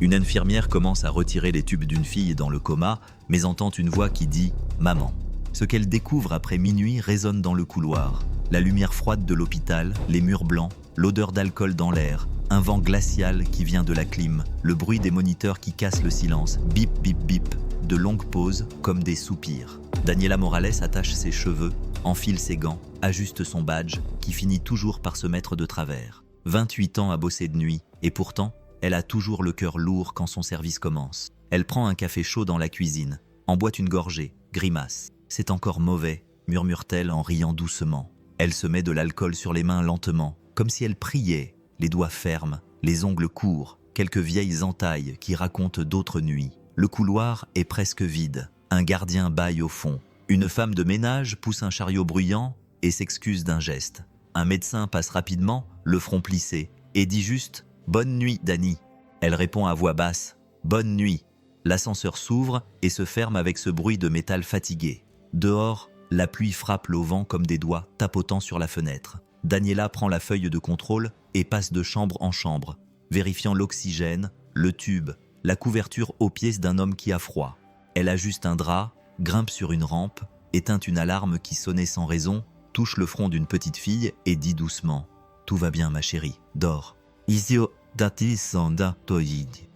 Une infirmière commence à retirer les tubes d'une fille dans le coma, mais entend une voix qui dit « Maman ». Ce qu'elle découvre après minuit résonne dans le couloir. La lumière froide de l'hôpital, les murs blancs, l'odeur d'alcool dans l'air, un vent glacial qui vient de la clim, le bruit des moniteurs qui cassent le silence, bip bip bip, de longues pauses comme des soupirs. Daniela Morales attache ses cheveux, enfile ses gants, ajuste son badge, qui finit toujours par se mettre de travers. 28 ans à bosser de nuit, et pourtant, elle a toujours le cœur lourd quand son service commence. Elle prend un café chaud dans la cuisine, en boit une gorgée, grimace. C'est encore mauvais, murmure-t-elle en riant doucement. Elle se met de l'alcool sur les mains lentement, comme si elle priait, les doigts fermes, les ongles courts, quelques vieilles entailles qui racontent d'autres nuits. Le couloir est presque vide, un gardien bâille au fond. Une femme de ménage pousse un chariot bruyant et s'excuse d'un geste. Un médecin passe rapidement, le front plissé, et dit juste « Bonne nuit, Dani ». Elle répond à voix basse « Bonne nuit ». L'ascenseur s'ouvre et se ferme avec ce bruit de métal fatigué. Dehors, la pluie frappe le vent comme des doigts tapotant sur la fenêtre. Daniela prend la feuille de contrôle et passe de chambre en chambre, vérifiant l'oxygène, le tube, la couverture aux pieds d'un homme qui a froid. Elle ajuste un drap, grimpe sur une rampe, éteint une alarme qui sonnait sans raison, touche le front d'une petite fille et dit doucement « Tout va bien ma chérie, dors ».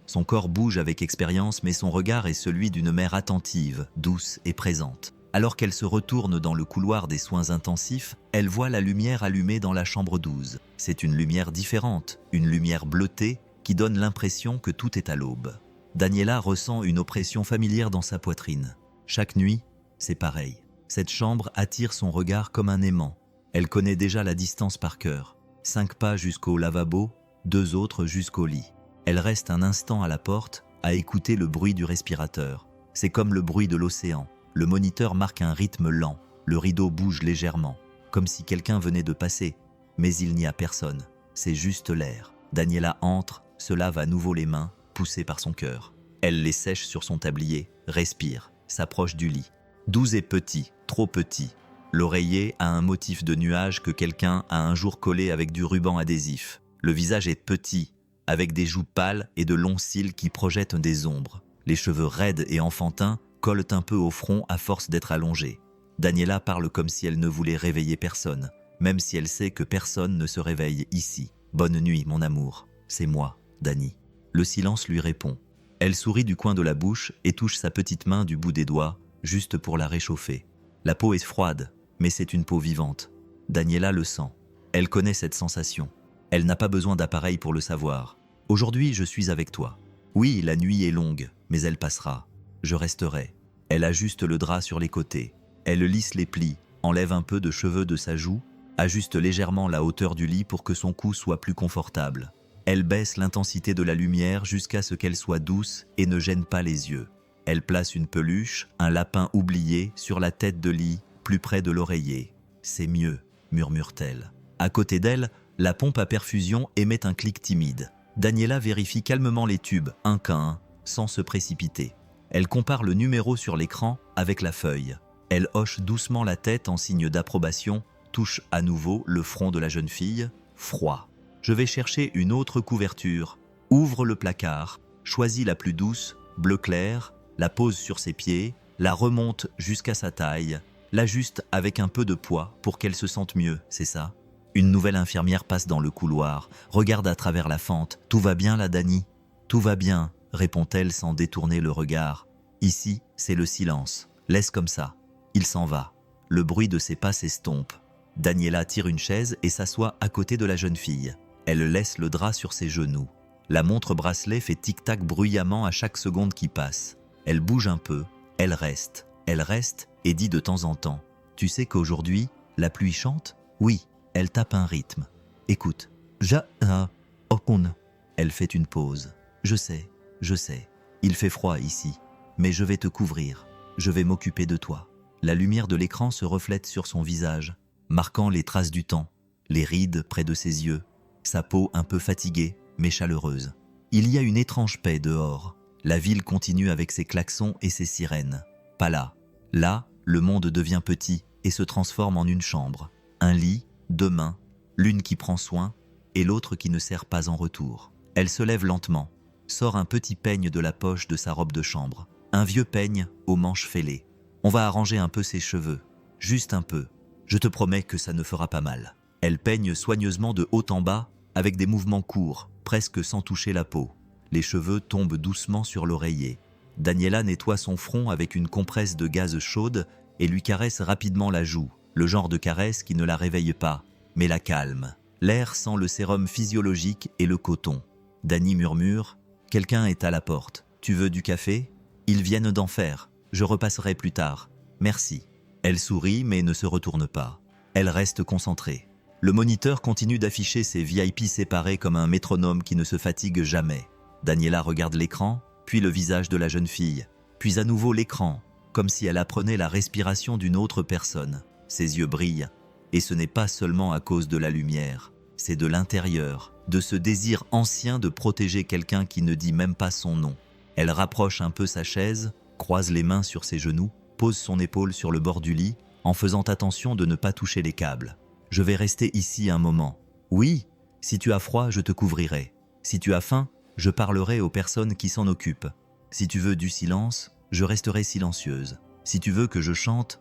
Son corps bouge avec expérience mais son regard est celui d'une mère attentive, douce et présente. Alors qu'elle se retourne dans le couloir des soins intensifs, elle voit la lumière allumée dans la chambre 12. C'est une lumière différente, une lumière bleutée qui donne l'impression que tout est à l'aube. Daniela ressent une oppression familière dans sa poitrine. Chaque nuit, c'est pareil. Cette chambre attire son regard comme un aimant. Elle connaît déjà la distance par cœur. 5 pas jusqu'au lavabo, 2 autres jusqu'au lit. Elle reste un instant à la porte, à écouter le bruit du respirateur. C'est comme le bruit de l'océan. Le moniteur marque un rythme lent. Le rideau bouge légèrement, comme si quelqu'un venait de passer. Mais il n'y a personne. C'est juste l'air. Daniela entre, se lave à nouveau les mains, poussée par son cœur. Elle les sèche sur son tablier, respire, s'approche du lit. 12 est petit, trop petit. L'oreiller a un motif de nuage que quelqu'un a un jour collé avec du ruban adhésif. Le visage est petit, avec des joues pâles et de longs cils qui projettent des ombres. Les cheveux raides et enfantins collent un peu au front à force d'être allongés. Daniela parle comme si elle ne voulait réveiller personne, même si elle sait que personne ne se réveille ici. « Bonne nuit, mon amour. C'est moi, Dani. » Le silence lui répond. Elle sourit du coin de la bouche et touche sa petite main du bout des doigts, juste pour la réchauffer. La peau est froide, mais c'est une peau vivante. Daniela le sent. Elle connaît cette sensation. Elle n'a pas besoin d'appareil pour le savoir. Aujourd'hui, je suis avec toi. Oui, la nuit est longue, mais elle passera. Je resterai. Elle ajuste le drap sur les côtés. Elle lisse les plis, enlève un peu de cheveux de sa joue, ajuste légèrement la hauteur du lit pour que son cou soit plus confortable. Elle baisse l'intensité de la lumière jusqu'à ce qu'elle soit douce et ne gêne pas les yeux. Elle place une peluche, un lapin oublié, sur la tête de lit, plus près de l'oreiller. « C'est mieux », murmure-t-elle. À côté d'elle, la pompe à perfusion émet un clic timide. Daniela vérifie calmement les tubes, un qu'à un, sans se précipiter. Elle compare le numéro sur l'écran avec la feuille. Elle hoche doucement la tête en signe d'approbation, touche à nouveau le front de la jeune fille. Froid. Je vais chercher une autre couverture. Ouvre le placard, choisit la plus douce, bleu clair, la pose sur ses pieds, la remonte jusqu'à sa taille, l'ajuste avec un peu de poids pour qu'elle se sente mieux, c'est ça? Une nouvelle infirmière passe dans le couloir, regarde à travers la fente. « Tout va bien là, Dani ?»« Tout va bien », répond-elle sans détourner le regard. Ici, c'est le silence. Laisse comme ça. Il s'en va. Le bruit de ses pas s'estompe. Daniela tire une chaise et s'assoit à côté de la jeune fille. Elle laisse le drap sur ses genoux. La montre bracelet fait tic-tac bruyamment à chaque seconde qui passe. Elle bouge un peu, elle reste et dit de temps en temps « Tu sais qu'aujourd'hui, la pluie chante ?» Oui, elle tape un rythme. « Écoute, Elle fait une pause. « Je sais, il fait froid ici, mais je vais te couvrir, je vais m'occuper de toi. » La lumière de l'écran se reflète sur son visage, marquant les traces du temps, les rides près de ses yeux, sa peau un peu fatiguée, mais chaleureuse. Il y a une étrange paix dehors. La ville continue avec ses klaxons et ses sirènes. Pas là. Là, le monde devient petit et se transforme en une chambre. Un lit, 2 mains, l'une qui prend soin et l'autre qui ne sert pas en retour. Elle se lève lentement. sort un petit peigne de la poche de sa robe de chambre. Un vieux peigne aux manches fêlées. On va arranger un peu ses cheveux. Juste un peu. Je te promets que ça ne fera pas mal. Elle peigne soigneusement de haut en bas, avec des mouvements courts, presque sans toucher la peau. Les cheveux tombent doucement sur l'oreiller. Daniela nettoie son front avec une compresse de gaz chaude et lui caresse rapidement la joue, le genre de caresse qui ne la réveille pas, mais la calme. L'air sent le sérum physiologique et le coton. Dani murmure « Quelqu'un est à la porte. Tu veux du café ? Ils viennent d'en faire. Je repasserai plus tard. Merci. » Elle sourit mais ne se retourne pas. Elle reste concentrée. Le moniteur continue d'afficher ses VIP séparés comme un métronome qui ne se fatigue jamais. Daniela regarde l'écran, puis le visage de la jeune fille, puis à nouveau l'écran, comme si elle apprenait la respiration d'une autre personne. Ses yeux brillent, et ce n'est pas seulement à cause de la lumière, c'est de l'intérieur, de ce désir ancien de protéger quelqu'un qui ne dit même pas son nom. Elle rapproche un peu sa chaise, croise les mains sur ses genoux, pose son épaule sur le bord du lit, en faisant attention de ne pas toucher les câbles. « Je vais rester ici un moment. Oui, si tu as froid, je te couvrirai. Si tu as faim, je parlerai aux personnes qui s'en occupent. Si tu veux du silence, je resterai silencieuse. Si tu veux que je chante,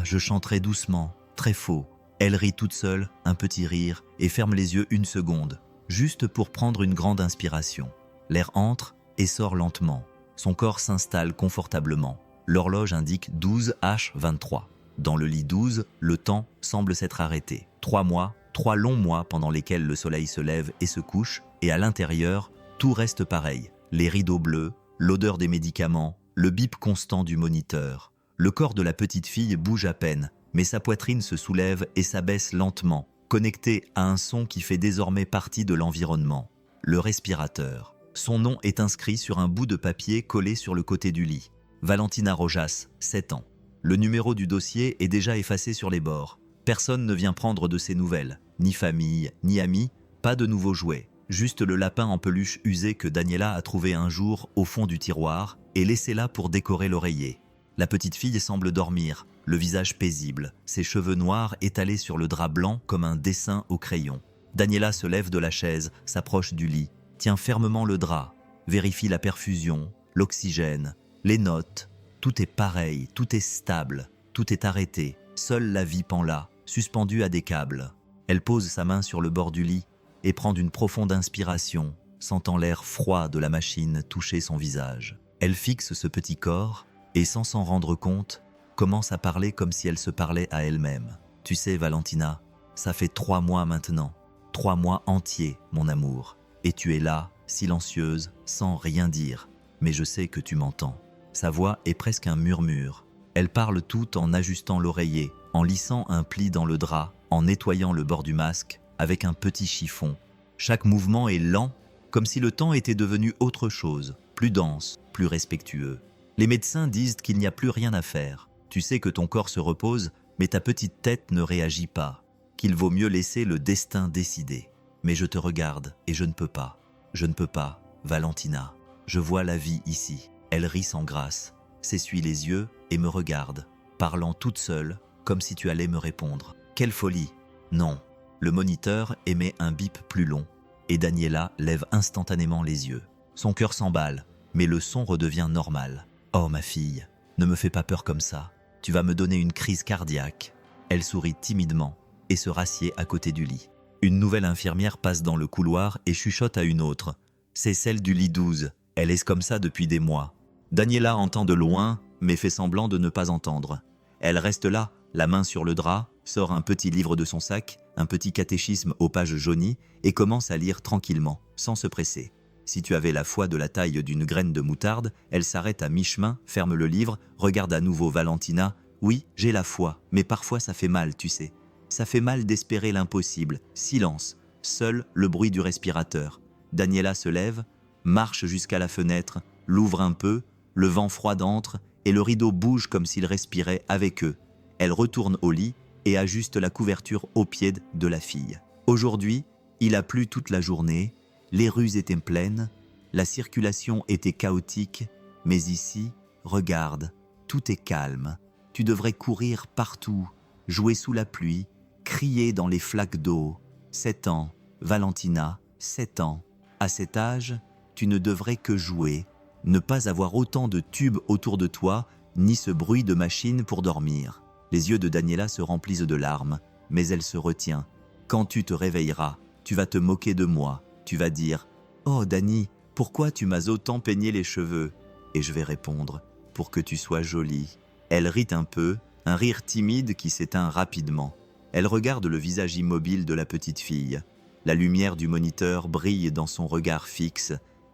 je chanterai doucement, très faux. » Elle rit toute seule, un petit rire, et ferme les yeux une seconde, juste pour prendre une grande inspiration. L'air entre et sort lentement. Son corps s'installe confortablement. L'horloge indique 12h23. Dans le lit 12, le temps semble s'être arrêté. 3 mois, 3 longs mois pendant lesquels le soleil se lève et se couche, et à l'intérieur, tout reste pareil. Les rideaux bleus, l'odeur des médicaments, le bip constant du moniteur. Le corps de la petite fille bouge à peine, mais sa poitrine se soulève et s'abaisse lentement, connectée à un son qui fait désormais partie de l'environnement. Le respirateur. Son nom est inscrit sur un bout de papier collé sur le côté du lit. Valentina Rojas, 7 ans. Le numéro du dossier est déjà effacé sur les bords. Personne ne vient prendre de ses nouvelles. Ni famille, ni amis, pas de nouveaux jouets. Juste le lapin en peluche usé que Daniela a trouvé un jour au fond du tiroir et laissé là pour décorer l'oreiller. La petite fille semble dormir, le visage paisible, ses cheveux noirs étalés sur le drap blanc comme un dessin au crayon. Daniela se lève de la chaise, s'approche du lit, tient fermement le drap, vérifie la perfusion, l'oxygène, les notes. Tout est pareil, tout est stable, tout est arrêté. Seule la vie pend là, suspendue à des câbles. Elle pose sa main sur le bord du lit et prend une profonde inspiration, sentant l'air froid de la machine toucher son visage. Elle fixe ce petit corps et, sans s'en rendre compte, commence à parler comme si elle se parlait à elle-même. « Tu sais, Valentina, ça fait 3 mois maintenant. 3 mois entiers, mon amour. Et tu es là, silencieuse, sans rien dire. Mais je sais que tu m'entends. » Sa voix est presque un murmure. Elle parle tout en ajustant l'oreiller, en lissant un pli dans le drap, en nettoyant le bord du masque avec un petit chiffon. Chaque mouvement est lent, comme si le temps était devenu autre chose, plus dense, plus respectueux. Les médecins disent qu'il n'y a plus rien à faire. Tu sais que ton corps se repose, mais ta petite tête ne réagit pas. Qu'il vaut mieux laisser le destin décider. Mais je te regarde et je ne peux pas. Je ne peux pas, Valentina. Je vois la vie ici. Elle rit sans grâce, s'essuie les yeux et me regarde, parlant toute seule, comme si tu allais me répondre. Quelle folie! Non. Le moniteur émet un bip plus long, et Daniela lève instantanément les yeux. Son cœur s'emballe, mais le son redevient normal. Oh ma fille, ne me fais pas peur comme ça. Tu vas me donner une crise cardiaque. Elle sourit timidement et se rassied à côté du lit. Une nouvelle infirmière passe dans le couloir et chuchote à une autre. C'est celle du lit 12. Elle est comme ça depuis des mois. Daniela entend de loin, mais fait semblant de ne pas entendre. Elle reste là, la main sur le drap, sort un petit livre de son sac, un petit catéchisme aux pages jaunies, et commence à lire tranquillement, sans se presser. Si tu avais la foi de la taille d'une graine de moutarde, elle s'arrête à mi-chemin, ferme le livre, regarde à nouveau Valentina. « Oui, j'ai la foi, mais parfois ça fait mal, tu sais. Ça fait mal d'espérer l'impossible. Silence, seul le bruit du respirateur. » Daniela se lève, marche jusqu'à la fenêtre, l'ouvre un peu, le vent froid entre et le rideau bouge comme s'il respirait avec eux. Elle retourne au lit et ajuste la couverture au pied de la fille. Aujourd'hui, il a plu toute la journée, les rues étaient pleines, la circulation était chaotique, mais ici, regarde, tout est calme. Tu devrais courir partout, jouer sous la pluie, crier dans les flaques d'eau. 7 ans, Valentina, 7 ans. À cet âge, tu ne devrais que jouer, ne pas avoir autant de tubes autour de toi, ni ce bruit de machine pour dormir. » Les yeux de Daniela se remplissent de larmes, mais elle se retient. « Quand tu te réveilleras, tu vas te moquer de moi. Tu vas dire « Oh Dani, pourquoi tu m'as autant peigné les cheveux ?» Et je vais répondre « Pour que tu sois jolie. » Elle rit un peu, un rire timide qui s'éteint rapidement. Elle regarde le visage immobile de la petite fille. La lumière du moniteur brille dans son regard fixe,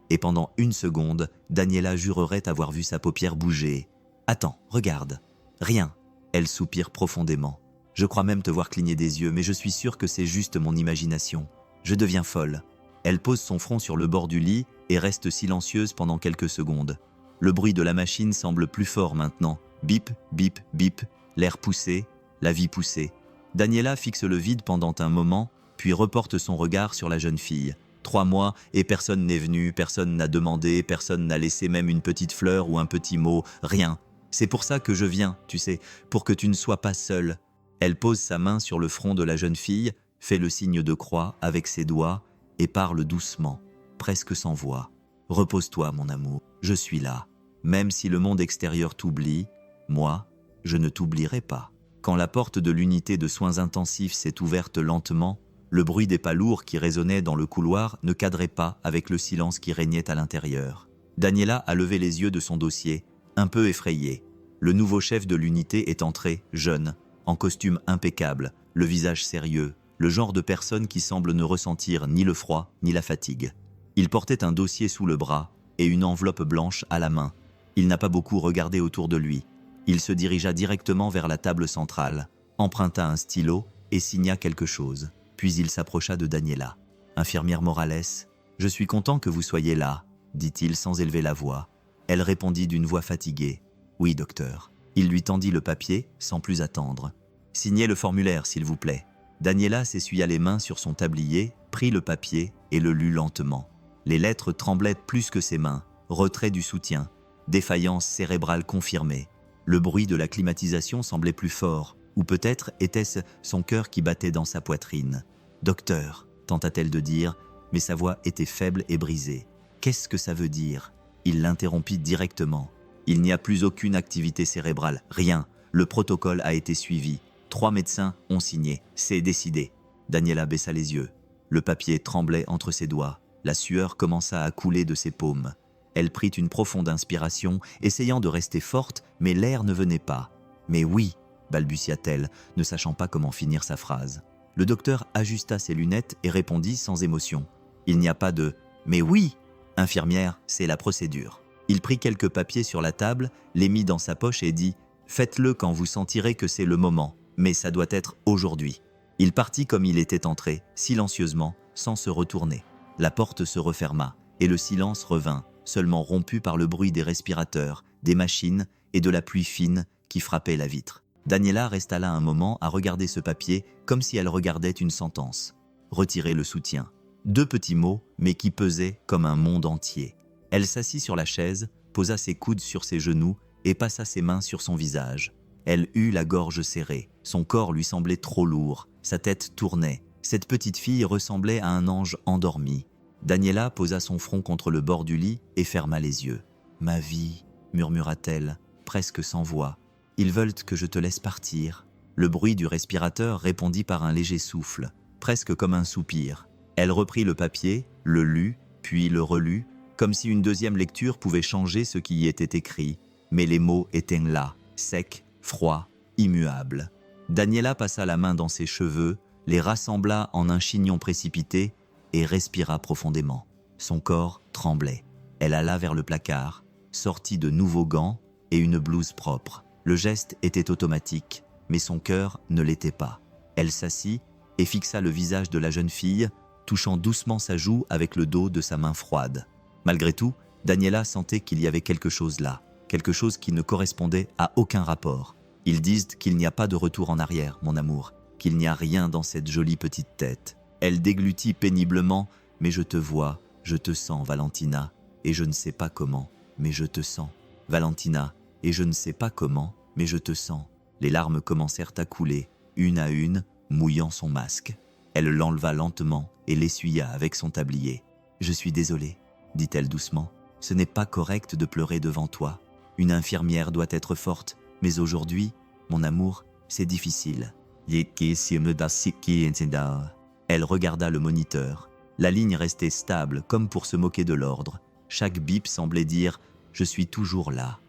et pendant 1 seconde, Daniela jurerait avoir vu sa paupière bouger. « Attends, regarde. » « Rien. » Elle soupire profondément. « Je crois même te voir cligner des yeux, mais je suis sûre que c'est juste mon imagination. Je deviens folle. » Elle pose son front sur le bord du lit et reste silencieuse pendant quelques secondes. Le bruit de la machine semble plus fort maintenant. Bip, bip, bip, l'air poussé, la vie poussée. Daniela fixe le vide pendant un moment, puis reporte son regard sur la jeune fille. 3 mois et personne n'est venu, personne n'a demandé, personne n'a laissé même une petite fleur ou un petit mot, rien. C'est pour ça que je viens, tu sais, pour que tu ne sois pas seule. Elle pose sa main sur le front de la jeune fille, fait le signe de croix avec ses doigts et parle doucement, presque sans voix. Repose-toi, mon amour, je suis là. Même si le monde extérieur t'oublie, moi, je ne t'oublierai pas. Quand la porte de l'unité de soins intensifs s'est ouverte lentement, le bruit des pas lourds qui résonnaient dans le couloir ne cadrait pas avec le silence qui régnait à l'intérieur. Daniela a levé les yeux de son dossier, un peu effrayée. Le nouveau chef de l'unité est entré, jeune, en costume impeccable, le visage sérieux, le genre de personne qui semble ne ressentir ni le froid ni la fatigue. Il portait un dossier sous le bras et une enveloppe blanche à la main. Il n'a pas beaucoup regardé autour de lui. Il se dirigea directement vers la table centrale, emprunta un stylo et signa quelque chose. Puis il s'approcha de Daniela. « Infirmière Morales, je suis content que vous soyez là, » dit-il sans élever la voix. Elle répondit d'une voix fatiguée. « Oui, docteur. » Il lui tendit le papier sans plus attendre. « Signez le formulaire, s'il vous plaît. » Daniela s'essuya les mains sur son tablier, prit le papier et le lut lentement. Les lettres tremblaient plus que ses mains. Retrait du soutien. Défaillance cérébrale confirmée. Le bruit de la climatisation semblait plus fort, ou peut-être était-ce son cœur qui battait dans sa poitrine. « Docteur », tenta-t-elle de dire, mais sa voix était faible et brisée. « Qu'est-ce que ça veut dire ?» Il l'interrompit directement. « Il n'y a plus aucune activité cérébrale, rien. Le protocole a été suivi. 3 médecins ont signé. C'est décidé. » Daniela baissa les yeux. Le papier tremblait entre ses doigts. La sueur commença à couler de ses paumes. Elle prit une profonde inspiration, essayant de rester forte, mais l'air ne venait pas. « Mais oui !» balbutia-t-elle, ne sachant pas comment finir sa phrase. Le docteur ajusta ses lunettes et répondit sans émotion. « Il n'y a pas de « mais oui !» Infirmière, c'est la procédure. » Il prit quelques papiers sur la table, les mit dans sa poche et dit « Faites-le quand vous sentirez que c'est le moment, mais ça doit être aujourd'hui. » Il partit comme il était entré, silencieusement, sans se retourner. La porte se referma, et le silence revint, seulement rompu par le bruit des respirateurs, des machines et de la pluie fine qui frappait la vitre. Daniela resta là un moment à regarder ce papier comme si elle regardait une sentence. Retirer le soutien. 2 petits mots, mais qui pesaient comme un monde entier. Elle s'assit sur la chaise, posa ses coudes sur ses genoux et passa ses mains sur son visage. Elle eut la gorge serrée, son corps lui semblait trop lourd, sa tête tournait. Cette petite fille ressemblait à un ange endormi. Daniela posa son front contre le bord du lit et ferma les yeux. « Ma vie » murmura-t-elle, presque sans voix. « Ils veulent que je te laisse partir. » Le bruit du respirateur répondit par un léger souffle, presque comme un soupir. Elle reprit le papier, le lut, puis le relut, comme si une deuxième lecture pouvait changer ce qui y était écrit. Mais les mots étaient là, secs, froids, immuables. Daniela passa la main dans ses cheveux, les rassembla en un chignon précipité et respira profondément. Son corps tremblait. Elle alla vers le placard, sortit de nouveaux gants et une blouse propre. Le geste était automatique, mais son cœur ne l'était pas. Elle s'assit et fixa le visage de la jeune fille, touchant doucement sa joue avec le dos de sa main froide. Malgré tout, Daniela sentait qu'il y avait quelque chose là, quelque chose qui ne correspondait à aucun rapport. Ils disent qu'il n'y a pas de retour en arrière, mon amour, qu'il n'y a rien dans cette jolie petite tête. Elle déglutit péniblement, mais je te vois, je te sens, Valentina, et je ne sais pas comment, mais je te sens. Valentina, et je ne sais pas comment, mais je te sens. Les larmes commencèrent à couler, une à une, mouillant son masque. Elle l'enleva lentement et l'essuya avec son tablier. « Je suis désolée. » dit-elle doucement. Ce n'est pas correct de pleurer devant toi. Une infirmière doit être forte, mais aujourd'hui, mon amour, c'est difficile. Elle regarda le moniteur. La ligne restait stable, comme pour se moquer de l'ordre. Chaque bip semblait dire « Je suis toujours là ».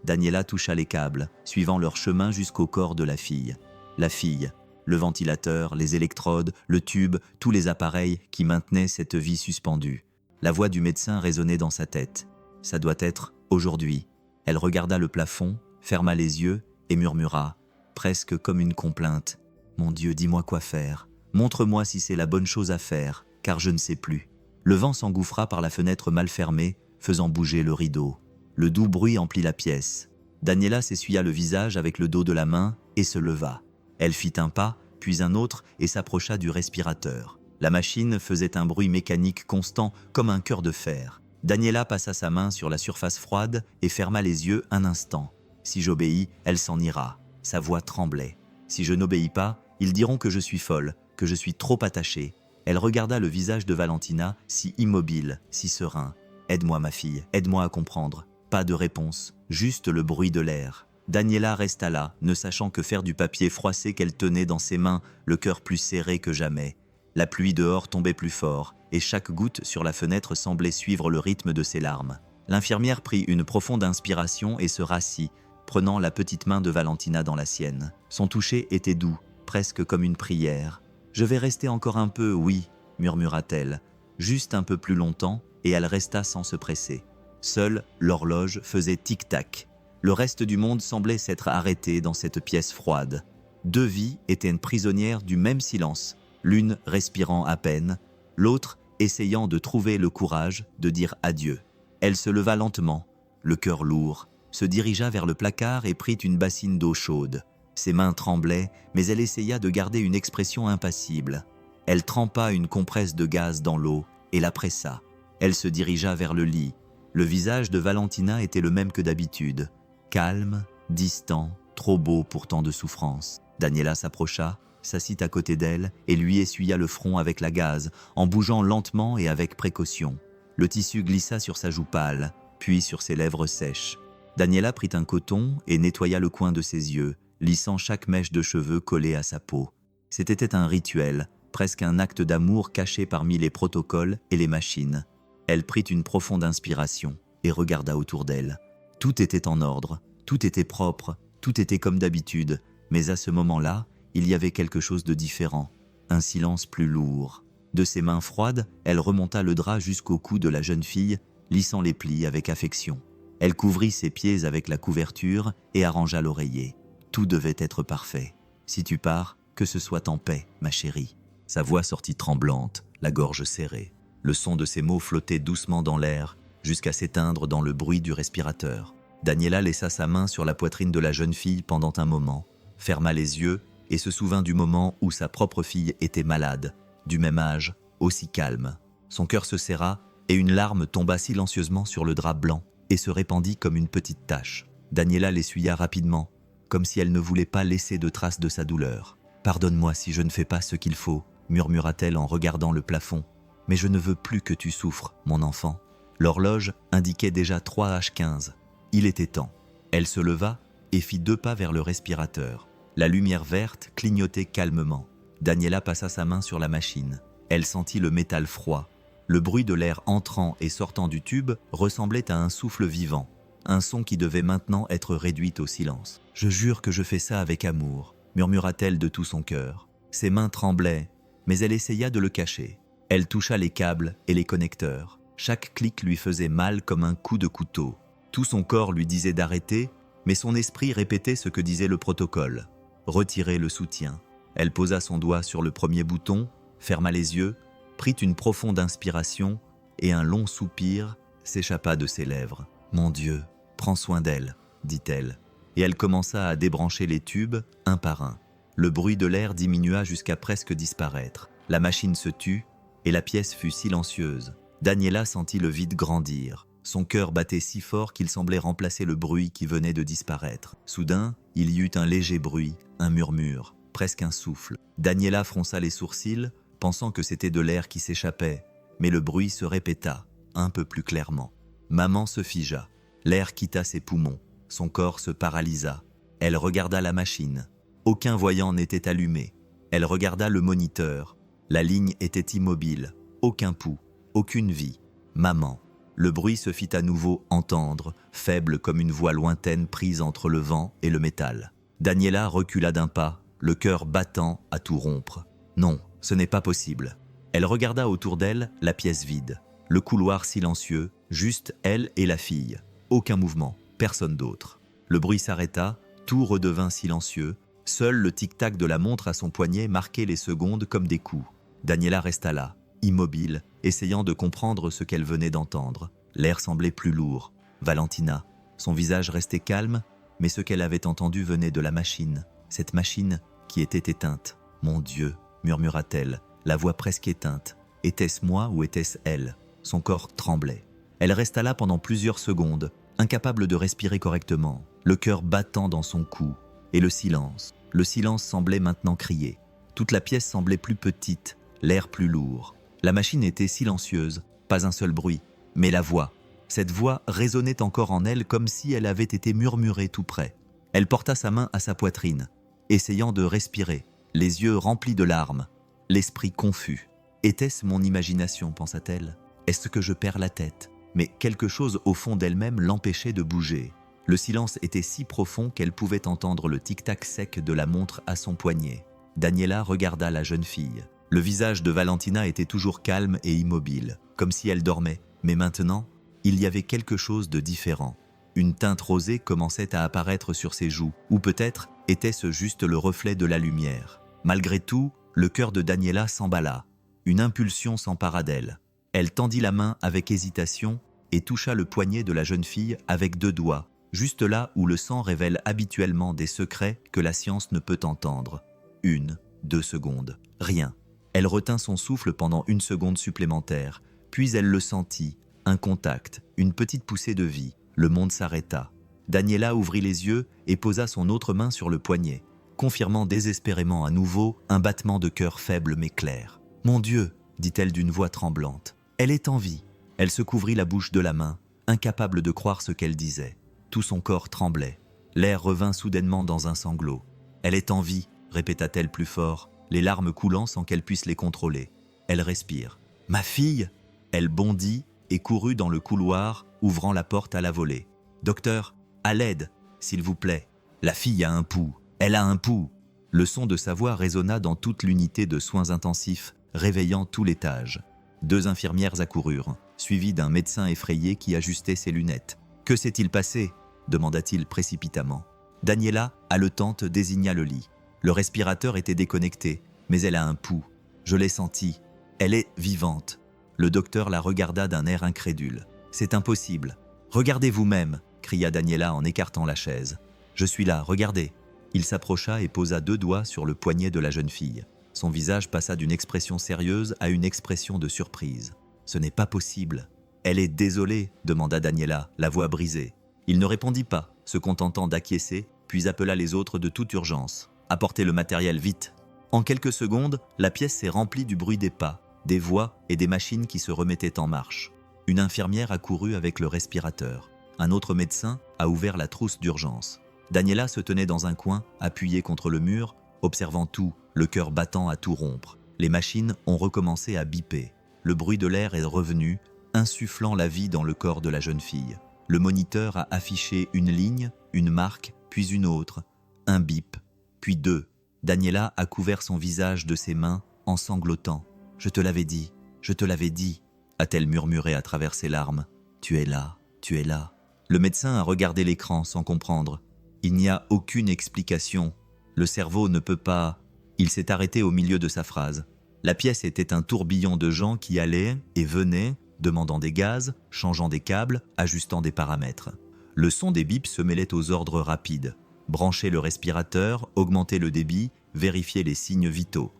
Daniela toucha les câbles, suivant leur chemin jusqu'au corps de la fille. La fille, le ventilateur, les électrodes, le tube, tous les appareils qui maintenaient cette vie suspendue. La voix du médecin résonnait dans sa tête. Ça doit être aujourd'hui. Elle regarda le plafond, ferma les yeux et murmura, presque comme une complainte. Mon Dieu, dis-moi quoi faire. Montre-moi si c'est la bonne chose à faire, car je ne sais plus. Le vent s'engouffra par la fenêtre mal fermée, faisant bouger le rideau. Le doux bruit emplit la pièce. Daniela s'essuya le visage avec le dos de la main et se leva. Elle fit un pas, puis un autre et s'approcha du respirateur. La machine faisait un bruit mécanique constant comme un cœur de fer. Daniela passa sa main sur la surface froide et ferma les yeux un instant. Si j'obéis, elle s'en ira. Sa voix tremblait. Si je n'obéis pas, ils diront que je suis folle, que je suis trop attachée. Elle regarda le visage de Valentina, si immobile, si serein. Aide-moi ma fille, aide-moi à comprendre. Pas de réponse, juste le bruit de l'air. Daniela resta là, ne sachant que faire du papier froissé qu'elle tenait dans ses mains, le cœur plus serré que jamais. La pluie dehors tombait plus fort, et chaque goutte sur la fenêtre semblait suivre le rythme de ses larmes. L'infirmière prit une profonde inspiration et se rassit, prenant la petite main de Valentina dans la sienne. Son toucher était doux, presque comme une prière. « Je vais rester encore un peu, oui, » murmura-t-elle. Juste un peu plus longtemps, et elle resta sans se presser. Seule, l'horloge faisait tic-tac. Le reste du monde semblait s'être arrêté dans cette pièce froide. Deux vies étaient prisonnières du même silence, l'une respirant à peine, l'autre essayant de trouver le courage de dire adieu. Elle se leva lentement, le cœur lourd, se dirigea vers le placard et prit une bassine d'eau chaude. Ses mains tremblaient, mais elle essaya de garder une expression impassible. Elle trempa une compresse de gaz dans l'eau et la pressa. Elle se dirigea vers le lit. Le visage de Valentina était le même que d'habitude. Calme, distant, trop beau pour tant de souffrance. Daniela s'approcha, s'assit à côté d'elle et lui essuya le front avec la gaze, en bougeant lentement et avec précaution. Le tissu glissa sur sa joue pâle, puis sur ses lèvres sèches. Daniela prit un coton et nettoya le coin de ses yeux, lissant chaque mèche de cheveux collée à sa peau. C'était un rituel, presque un acte d'amour caché parmi les protocoles et les machines. Elle prit une profonde inspiration et regarda autour d'elle. Tout était en ordre, tout était propre, tout était comme d'habitude, mais à ce moment-là, il y avait quelque chose de différent, un silence plus lourd. De ses mains froides, elle remonta le drap jusqu'au cou de la jeune fille, lissant les plis avec affection. Elle couvrit ses pieds avec la couverture et arrangea l'oreiller. Tout devait être parfait. Si tu pars, que ce soit en paix, ma chérie. Sa voix sortit tremblante, la gorge serrée. Le son de ses mots flottait doucement dans l'air, jusqu'à s'éteindre dans le bruit du respirateur. Daniela laissa sa main sur la poitrine de la jeune fille pendant un moment, ferma les yeux et se souvint du moment où sa propre fille était malade, du même âge, aussi calme. Son cœur se serra et une larme tomba silencieusement sur le drap blanc et se répandit comme une petite tache. Daniela l'essuya rapidement, comme si elle ne voulait pas laisser de traces de sa douleur. « Pardonne-moi si je ne fais pas ce qu'il faut », murmura-t-elle en regardant le plafond. « Mais je ne veux plus que tu souffres, mon enfant. » L'horloge indiquait déjà 3h15. Il était temps. Elle se leva et fit 2 pas vers le respirateur. La lumière verte clignotait calmement. Daniela passa sa main sur la machine. Elle sentit le métal froid. Le bruit de l'air entrant et sortant du tube ressemblait à un souffle vivant, un son qui devait maintenant être réduit au silence. « Je jure que je fais ça avec amour », murmura-t-elle de tout son cœur. Ses mains tremblaient, mais elle essaya de le cacher. Elle toucha les câbles et les connecteurs. Chaque clic lui faisait mal comme un coup de couteau. Tout son corps lui disait d'arrêter, mais son esprit répétait ce que disait le protocole. Retirer le soutien. Elle posa son doigt sur le premier bouton, ferma les yeux, prit une profonde inspiration et un long soupir s'échappa de ses lèvres. « Mon Dieu, prends soin d'elle », dit-elle. Et elle commença à débrancher les tubes, un par un. Le bruit de l'air diminua jusqu'à presque disparaître. La machine se tut et la pièce fut silencieuse. Daniela sentit le vide grandir. Son cœur battait si fort qu'il semblait remplacer le bruit qui venait de disparaître. Soudain, il y eut un léger bruit, un murmure, presque un souffle. Daniela fronça les sourcils, pensant que c'était de l'air qui s'échappait, mais le bruit se répéta, un peu plus clairement. Maman se figea. L'air quitta ses poumons. Son corps se paralysa. Elle regarda la machine. Aucun voyant n'était allumé. Elle regarda le moniteur. La ligne était immobile. Aucun pouls, aucune vie. Maman. Le bruit se fit à nouveau entendre, faible comme une voix lointaine prise entre le vent et le métal. Daniela recula d'un pas, le cœur battant à tout rompre. Non, ce n'est pas possible. Elle regarda autour d'elle la pièce vide, le couloir silencieux, juste elle et la fille. Aucun mouvement, personne d'autre. Le bruit s'arrêta, tout redevint silencieux. Seul le tic-tac de la montre à son poignet marquait les secondes comme des coups. Daniela resta là, immobile, essayant de comprendre ce qu'elle venait d'entendre. L'air semblait plus lourd. Valentina, son visage restait calme, mais ce qu'elle avait entendu venait de la machine. Cette machine qui était éteinte. « Mon Dieu !» murmura-t-elle, la voix presque éteinte. Était-ce moi ou était-ce elle? Son corps tremblait. Elle resta là pendant plusieurs secondes, incapable de respirer correctement, le cœur battant dans son cou. Et le silence. Le silence semblait maintenant crier. Toute la pièce semblait plus petite, l'air plus lourd. La machine était silencieuse, pas un seul bruit. Mais la voix, cette voix résonnait encore en elle comme si elle avait été murmurée tout près. Elle porta sa main à sa poitrine, essayant de respirer, les yeux remplis de larmes, l'esprit confus. Était-ce mon imagination, pensa-t-elle? Est-ce que je perds la tête? Mais quelque chose au fond d'elle-même l'empêchait de bouger. Le silence était si profond qu'elle pouvait entendre le tic-tac sec de la montre à son poignet. Daniela regarda la jeune fille. Le visage de Valentina était toujours calme et immobile, comme si elle dormait. Mais maintenant, il y avait quelque chose de différent. Une teinte rosée commençait à apparaître sur ses joues, ou peut-être était-ce juste le reflet de la lumière. Malgré tout, le cœur de Daniela s'emballa. Une impulsion s'empara d'elle. Elle tendit la main avec hésitation et toucha le poignet de la jeune fille avec 2 doigts, juste là où le sang révèle habituellement des secrets que la science ne peut entendre. 1, 2 secondes. Rien. Elle retint son souffle pendant 1 seconde supplémentaire, puis elle le sentit, un contact, une petite poussée de vie. Le monde s'arrêta. Daniela ouvrit les yeux et posa son autre main sur le poignet, confirmant désespérément à nouveau un battement de cœur faible mais clair. « Mon Dieu !» dit-elle d'une voix tremblante. « Elle est en vie !» Elle se couvrit la bouche de la main, incapable de croire ce qu'elle disait. Tout son corps tremblait. L'air revint soudainement dans un sanglot. « Elle est en vie !» répéta-t-elle plus fort, les larmes coulant sans qu'elle puisse les contrôler. Elle respire. « Ma fille !» Elle bondit et courut dans le couloir, ouvrant la porte à la volée. « Docteur, à l'aide, s'il vous plaît. La fille a un pouls. Elle a un pouls. » Le son de sa voix résonna dans toute l'unité de soins intensifs, réveillant tout l'étage. 2 infirmières accoururent, suivies d'un médecin effrayé qui ajustait ses lunettes. « Que s'est-il passé ?» demanda-t-il précipitamment. Daniela, haletante, désigna le lit. Le respirateur était déconnecté, mais elle a un pouls. Je l'ai senti. Elle est vivante. Le docteur la regarda d'un air incrédule. « C'est impossible. Regardez vous-même !» cria Daniela en écartant la chaise. « Je suis là, regardez !» Il s'approcha et posa 2 doigts sur le poignet de la jeune fille. Son visage passa d'une expression sérieuse à une expression de surprise. « Ce n'est pas possible. »« Elle est désolée » demanda Daniela, la voix brisée. Il ne répondit pas, se contentant d'acquiescer, puis appela les autres de toute urgence. « Apportez le matériel, vite !» En quelques secondes, la pièce s'est remplie du bruit des pas, des voix et des machines qui se remettaient en marche. Une infirmière accourut avec le respirateur. Un autre médecin a ouvert la trousse d'urgence. Daniela se tenait dans un coin, appuyée contre le mur, observant tout, le cœur battant à tout rompre. Les machines ont recommencé à biper. Le bruit de l'air est revenu, insufflant la vie dans le corps de la jeune fille. Le moniteur a affiché une ligne, une marque, puis une autre. Un bip, puis 2. Daniela a couvert son visage de ses mains en sanglotant. « Je te l'avais dit, je te l'avais dit », a-t-elle murmuré à travers ses larmes. « Tu es là, tu es là. » Le médecin a regardé l'écran sans comprendre. Il n'y a aucune explication. Le cerveau ne peut pas... Il s'est arrêté au milieu de sa phrase. La pièce était un tourbillon de gens qui allaient et venaient, demandant des gaz, changeant des câbles, ajustant des paramètres. Le son des bips se mêlait aux ordres rapides. Brancher le respirateur, augmenter le débit, vérifier les signes vitaux.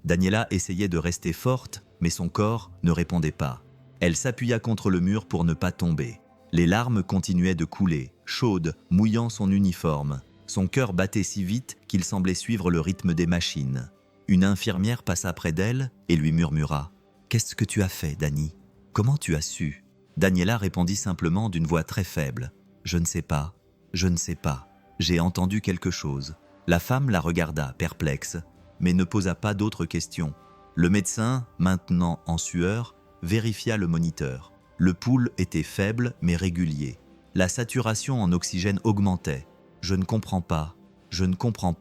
Daniela essayait de rester forte, mais son corps ne répondait pas. Elle s'appuya contre le mur pour ne pas tomber. Les larmes continuaient de couler, chaudes, mouillant son uniforme. Son cœur battait si vite qu'il semblait suivre le rythme des machines. Une infirmière passa près d'elle et lui murmura « Qu'est-ce que tu as fait, Dani? Comment tu as su ?» Daniela répondit simplement d'une voix très faible « Je ne sais pas, je ne sais pas. J'ai entendu quelque chose. » La femme la regarda, perplexe, mais ne posa pas d'autres questions. Le médecin, maintenant en sueur, vérifia le moniteur. Le pouls était faible mais régulier. La saturation en oxygène augmentait. « Je ne comprends pas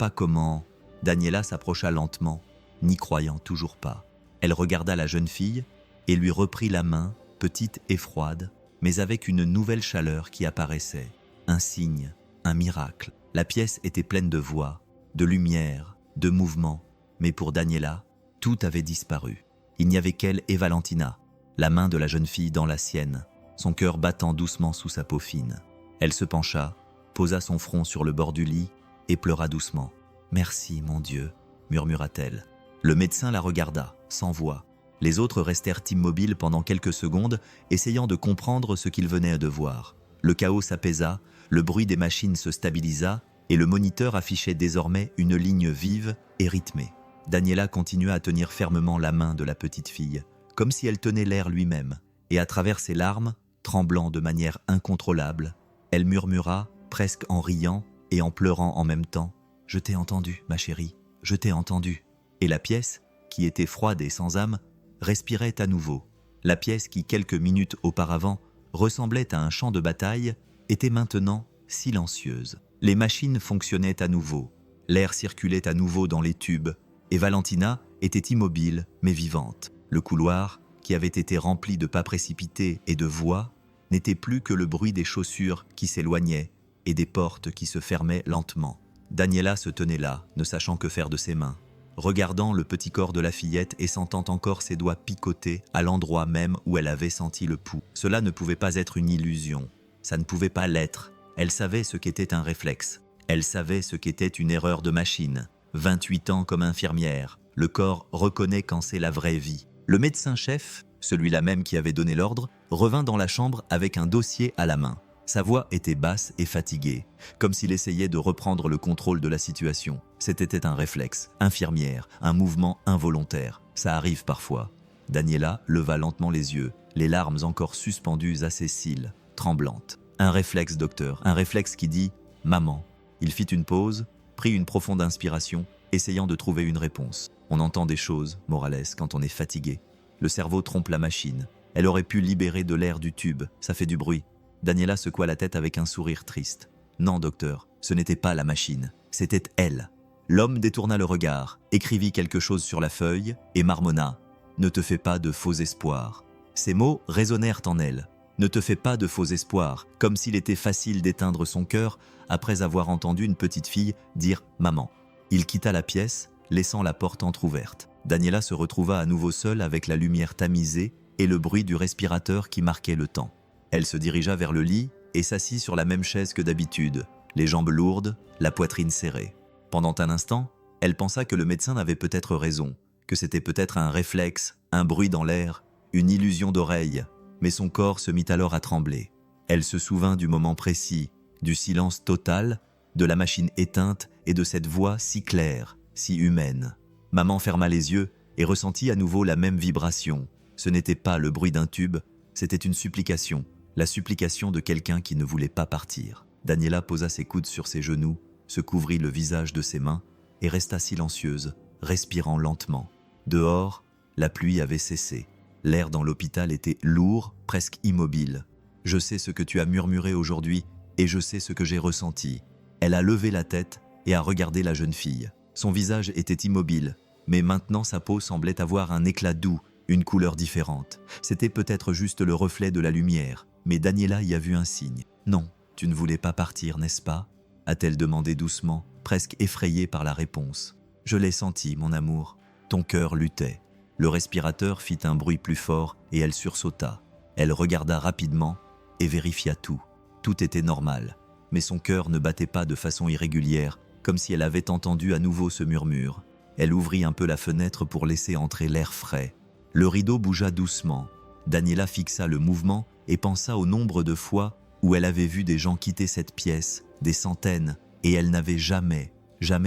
comment… » Daniela s'approcha lentement, n'y croyant toujours pas. Elle regarda la jeune fille et lui reprit la main, petite et froide, mais avec une nouvelle chaleur qui apparaissait. Un signe, un miracle. La pièce était pleine de voix, de lumière, de mouvement, mais pour Daniela, tout avait disparu. Il n'y avait qu'elle et Valentina, la main de la jeune fille dans la sienne, son cœur battant doucement sous sa peau fine. Elle se pencha, posa son front sur le bord du lit et pleura doucement. « Merci, mon Dieu », murmura-t-elle. Le médecin la regarda, sans voix. Les autres restèrent immobiles pendant quelques secondes, essayant de comprendre ce qu'ils venaient de voir. Le chaos s'apaisa, le bruit des machines se stabilisa, et le moniteur affichait désormais une ligne vive et rythmée. Daniela continua à tenir fermement la main de la petite fille, comme si elle tenait l'air lui-même, et à travers ses larmes, tremblant de manière incontrôlable, elle murmura, presque en riant et en pleurant en même temps, « Je t'ai entendu, ma chérie, je t'ai entendu. » Et la pièce, qui était froide et sans âme, respirait à nouveau. La pièce qui, quelques minutes auparavant, ressemblait à un champ de bataille, était maintenant silencieuse. Les machines fonctionnaient à nouveau, l'air circulait à nouveau dans les tubes, et Valentina était immobile mais vivante. Le couloir, qui avait été rempli de pas précipités et de voix, n'était plus que le bruit des chaussures qui s'éloignaient et des portes qui se fermaient lentement. Daniela se tenait là, ne sachant que faire de ses mains, regardant le petit corps de la fillette et sentant encore ses doigts picoter à l'endroit même où elle avait senti le pouls. Cela ne pouvait pas être une illusion, ça ne pouvait pas l'être. Elle savait ce qu'était un réflexe, elle savait ce qu'était une erreur de machine. 28 ans comme infirmière, le corps reconnaît quand c'est la vraie vie. Le médecin-chef, celui-là même qui avait donné l'ordre, revint dans la chambre avec un dossier à la main. Sa voix était basse et fatiguée, comme s'il essayait de reprendre le contrôle de la situation. C'était un réflexe, infirmière, un mouvement involontaire. Ça arrive parfois. Daniela leva lentement les yeux, les larmes encore suspendues à ses cils, tremblantes. Un réflexe, docteur, un réflexe qui dit « Maman ». Il fit une pause, prit une profonde inspiration, essayant de trouver une réponse. On entend des choses, Morales, quand on est fatigué. Le cerveau trompe la machine. Elle aurait pu libérer de l'air du tube, ça fait du bruit. Daniela secoua la tête avec un sourire triste. Non, docteur, ce n'était pas la machine, c'était elle. L'homme détourna le regard, écrivit quelque chose sur la feuille et marmonna « Ne te fais pas de faux espoirs ». Ces mots résonnèrent en elle. « Ne te fais pas de faux espoirs », comme s'il était facile d'éteindre son cœur après avoir entendu une petite fille dire « maman ». Il quitta la pièce, laissant la porte entr'ouverte. Daniela se retrouva à nouveau seule avec la lumière tamisée et le bruit du respirateur qui marquait le temps. Elle se dirigea vers le lit et s'assit sur la même chaise que d'habitude, les jambes lourdes, la poitrine serrée. Pendant un instant, elle pensa que le médecin avait peut-être raison, que c'était peut-être un réflexe, un bruit dans l'air, une illusion d'oreille, mais son corps se mit alors à trembler. Elle se souvint du moment précis, du silence total, de la machine éteinte et de cette voix si claire, si humaine. Maman ferma les yeux et ressentit à nouveau la même vibration. Ce n'était pas le bruit d'un tube, c'était une supplication. La supplication de quelqu'un qui ne voulait pas partir. Daniela posa ses coudes sur ses genoux, se couvrit le visage de ses mains et resta silencieuse, respirant lentement. Dehors, la pluie avait cessé. L'air dans l'hôpital était lourd, presque immobile. « Je sais ce que tu as murmuré aujourd'hui et je sais ce que j'ai ressenti. » Elle a levé la tête et a regardé la jeune fille. Son visage était immobile, mais maintenant sa peau semblait avoir un éclat doux, une couleur différente. C'était peut-être juste le reflet de la lumière. Mais Daniela y a vu un signe. « Non, tu ne voulais pas partir, n'est-ce pas ?» a-t-elle demandé doucement, presque effrayée par la réponse. « Je l'ai senti, mon amour. Ton cœur luttait. » Le respirateur fit un bruit plus fort et elle sursauta. Elle regarda rapidement et vérifia tout. Tout était normal, mais son cœur ne battait pas de façon irrégulière, comme si elle avait entendu à nouveau ce murmure. Elle ouvrit un peu la fenêtre pour laisser entrer l'air frais. Le rideau bougea doucement. Daniela fixa le mouvement et pensa au nombre de fois où elle avait vu des gens quitter cette pièce, des centaines et elle n'avait jamais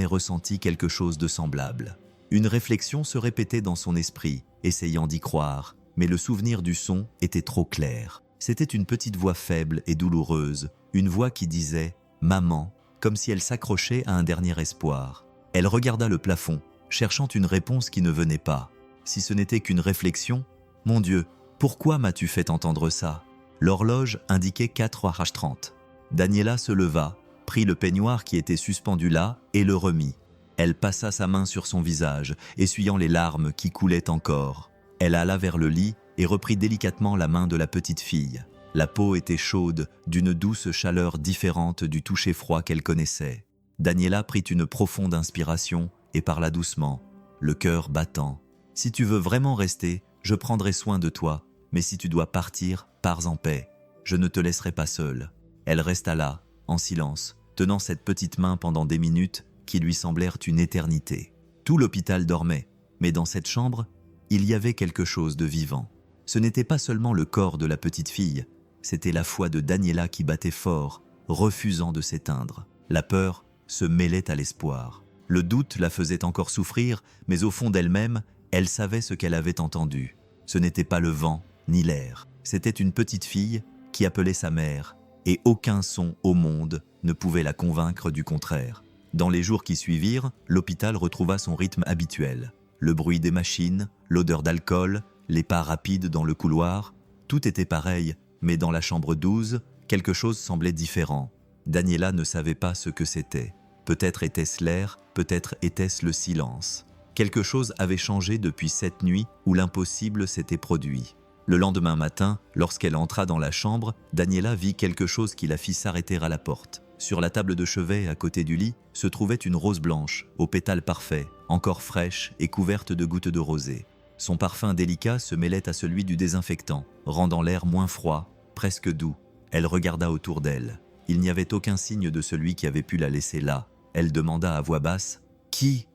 ressenti quelque chose de semblable. Une réflexion se répétait dans son esprit, essayant d'y croire, mais le souvenir du son était trop clair. C'était une petite voix faible et douloureuse, une voix qui disait « Maman », comme si elle s'accrochait à un dernier espoir. Elle regarda le plafond, cherchant une réponse qui ne venait pas. Si ce n'était qu'une réflexion, « Mon Dieu, pourquoi m'as-tu fait entendre ça ?» L'horloge indiquait 4h30. Daniela se leva, prit le peignoir qui était suspendu là et le remit. Elle passa sa main sur son visage, essuyant les larmes qui coulaient encore. Elle alla vers le lit et reprit délicatement la main de la petite fille. La peau était chaude, d'une douce chaleur différente du toucher froid qu'elle connaissait. Daniela prit une profonde inspiration et parla doucement, le cœur battant. « Si tu veux vraiment rester, je prendrai soin de toi, mais si tu dois partir, pars en paix. Je ne te laisserai pas seule. » Elle resta là, en silence, tenant cette petite main pendant des minutes qui lui semblèrent une éternité. Tout l'hôpital dormait, mais dans cette chambre, il y avait quelque chose de vivant. Ce n'était pas seulement le corps de la petite fille, c'était la foi de Daniela qui battait fort, refusant de s'éteindre. La peur se mêlait à l'espoir. Le doute la faisait encore souffrir, mais au fond d'elle-même, elle savait ce qu'elle avait entendu. Ce n'était pas le vent, ni l'air. C'était une petite fille qui appelait sa mère, et aucun son au monde ne pouvait la convaincre du contraire. Dans les jours qui suivirent, l'hôpital retrouva son rythme habituel. Le bruit des machines, l'odeur d'alcool, les pas rapides dans le couloir, tout était pareil, mais dans la chambre 12, quelque chose semblait différent. Daniela ne savait pas ce que c'était. Peut-être était-ce l'air, peut-être était-ce le silence. Quelque chose avait changé depuis cette nuit où l'impossible s'était produit. Le lendemain matin, lorsqu'elle entra dans la chambre, Daniela vit quelque chose qui la fit s'arrêter à la porte. Sur la table de chevet à côté du lit se trouvait une rose blanche, aux pétales parfaits, encore fraîche et couverte de gouttes de rosée. Son parfum délicat se mêlait à celui du désinfectant, rendant l'air moins froid, presque doux. Elle regarda autour d'elle. Il n'y avait aucun signe de celui qui avait pu la laisser là. Elle demanda à voix basse « Qui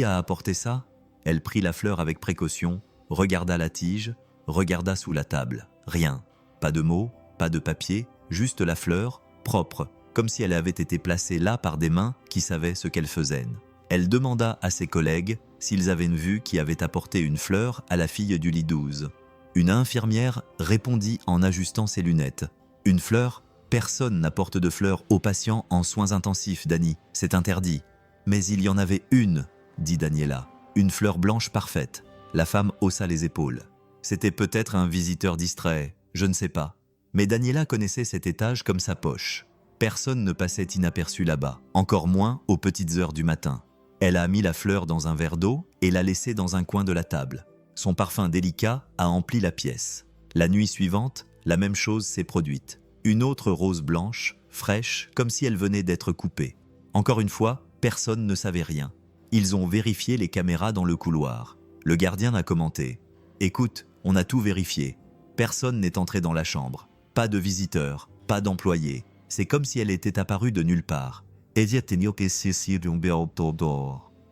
a apporté ça ?» Elle prit la fleur avec précaution, regarda la tige, regarda sous la table. Rien. Pas de mots, pas de papier, juste la fleur, propre, comme si elle avait été placée là par des mains qui savaient ce qu'elles faisaient. Elle demanda à ses collègues s'ils avaient vu qui avait apporté une fleur à la fille du lit 12. Une infirmière répondit en ajustant ses lunettes. « Une fleur ? Personne n'apporte de fleurs aux patients en soins intensifs, Dani, c'est interdit. » « Mais il y en avait une, dit Daniela, une fleur blanche parfaite. » La femme haussa les épaules. C'était peut-être un visiteur distrait, je ne sais pas. Mais Daniela connaissait cet étage comme sa poche. Personne ne passait inaperçu là-bas, encore moins aux petites heures du matin. Elle a mis la fleur dans un verre d'eau et l'a laissée dans un coin de la table. Son parfum délicat a empli la pièce. La nuit suivante, la même chose s'est produite. Une autre rose blanche, fraîche, comme si elle venait d'être coupée. Encore une fois, personne ne savait rien. Ils ont vérifié les caméras dans le couloir. Le gardien a commenté. « Écoute, on a tout vérifié. Personne n'est entré dans la chambre. Pas de visiteurs, pas d'employés. C'est comme si elle était apparue de nulle part. »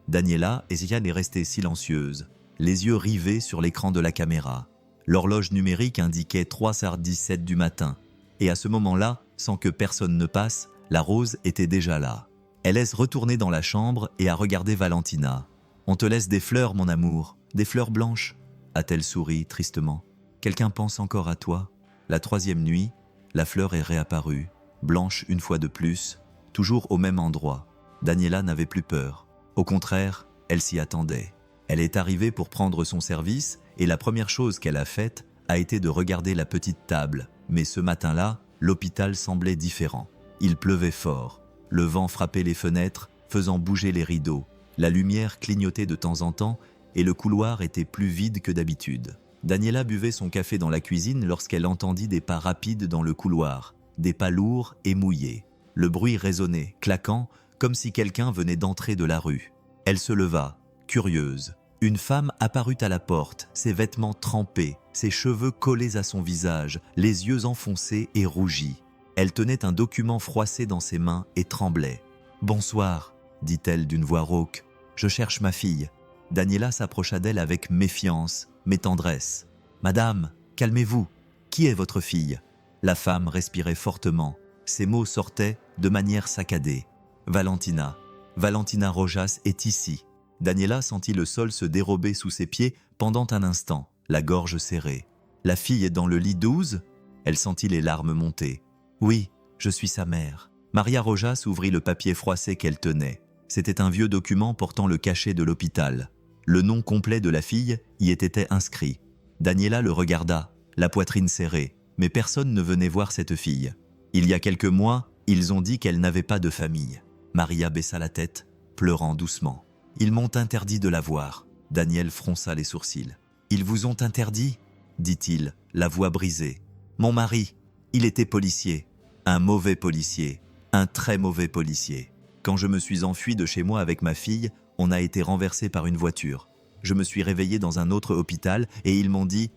Daniela est restée silencieuse, les yeux rivés sur l'écran de la caméra. L'horloge numérique indiquait 3h17 du matin. Et à ce moment-là, sans que personne ne passe, la rose était déjà là. Elle laisse retourner dans la chambre et a regardé Valentina. « On te laisse des fleurs, mon amour, des fleurs blanches ?» a-t-elle souri tristement. « Quelqu'un pense encore à toi ?» La troisième nuit, la fleur est réapparue, blanche une fois de plus, toujours au même endroit. Daniela n'avait plus peur. Au contraire, elle s'y attendait. Elle est arrivée pour prendre son service et la première chose qu'elle a faite a été de regarder la petite table. Mais ce matin-là, l'hôpital semblait différent. Il pleuvait fort. Le vent frappait les fenêtres, faisant bouger les rideaux. La lumière clignotait de temps en temps et le couloir était plus vide que d'habitude. Daniela buvait son café dans la cuisine lorsqu'elle entendit des pas rapides dans le couloir, des pas lourds et mouillés. Le bruit résonnait, claquant, comme si quelqu'un venait d'entrer de la rue. Elle se leva, curieuse. Une femme apparut à la porte, ses vêtements trempés, ses cheveux collés à son visage, les yeux enfoncés et rougis. Elle tenait un document froissé dans ses mains et tremblait. « Bonsoir, dit-elle d'une voix rauque. Je cherche ma fille. » Daniela s'approcha d'elle avec méfiance, mais tendresse. « Madame, calmez-vous. Qui est votre fille ?» La femme respirait fortement. Ses mots sortaient de manière saccadée. « Valentina. Valentina Rojas est ici. Daniela sentit le sol se dérober sous ses pieds pendant un instant, la gorge serrée. La fille est dans le lit 12 ? Elle sentit les larmes monter. Oui, je suis sa mère. Maria Rojas ouvrit le papier froissé qu'elle tenait. C'était un vieux document portant le cachet de l'hôpital. Le nom complet de la fille y était inscrit. Daniela le regarda, la poitrine serrée, mais personne ne venait voir cette fille. Il y a quelques mois, ils ont dit qu'elle n'avait pas de famille. Maria baissa la tête, pleurant doucement. Ils m'ont interdit de la voir. Daniel fronça les sourcils. Ils vous ont interdit ? Dit-il, la voix brisée. Mon mari, il était policier. Un mauvais policier. Un très mauvais policier. Quand je me suis enfui de chez moi avec ma fille, on a été renversé par une voiture. Je me suis réveillé dans un autre hôpital et ils m'ont dit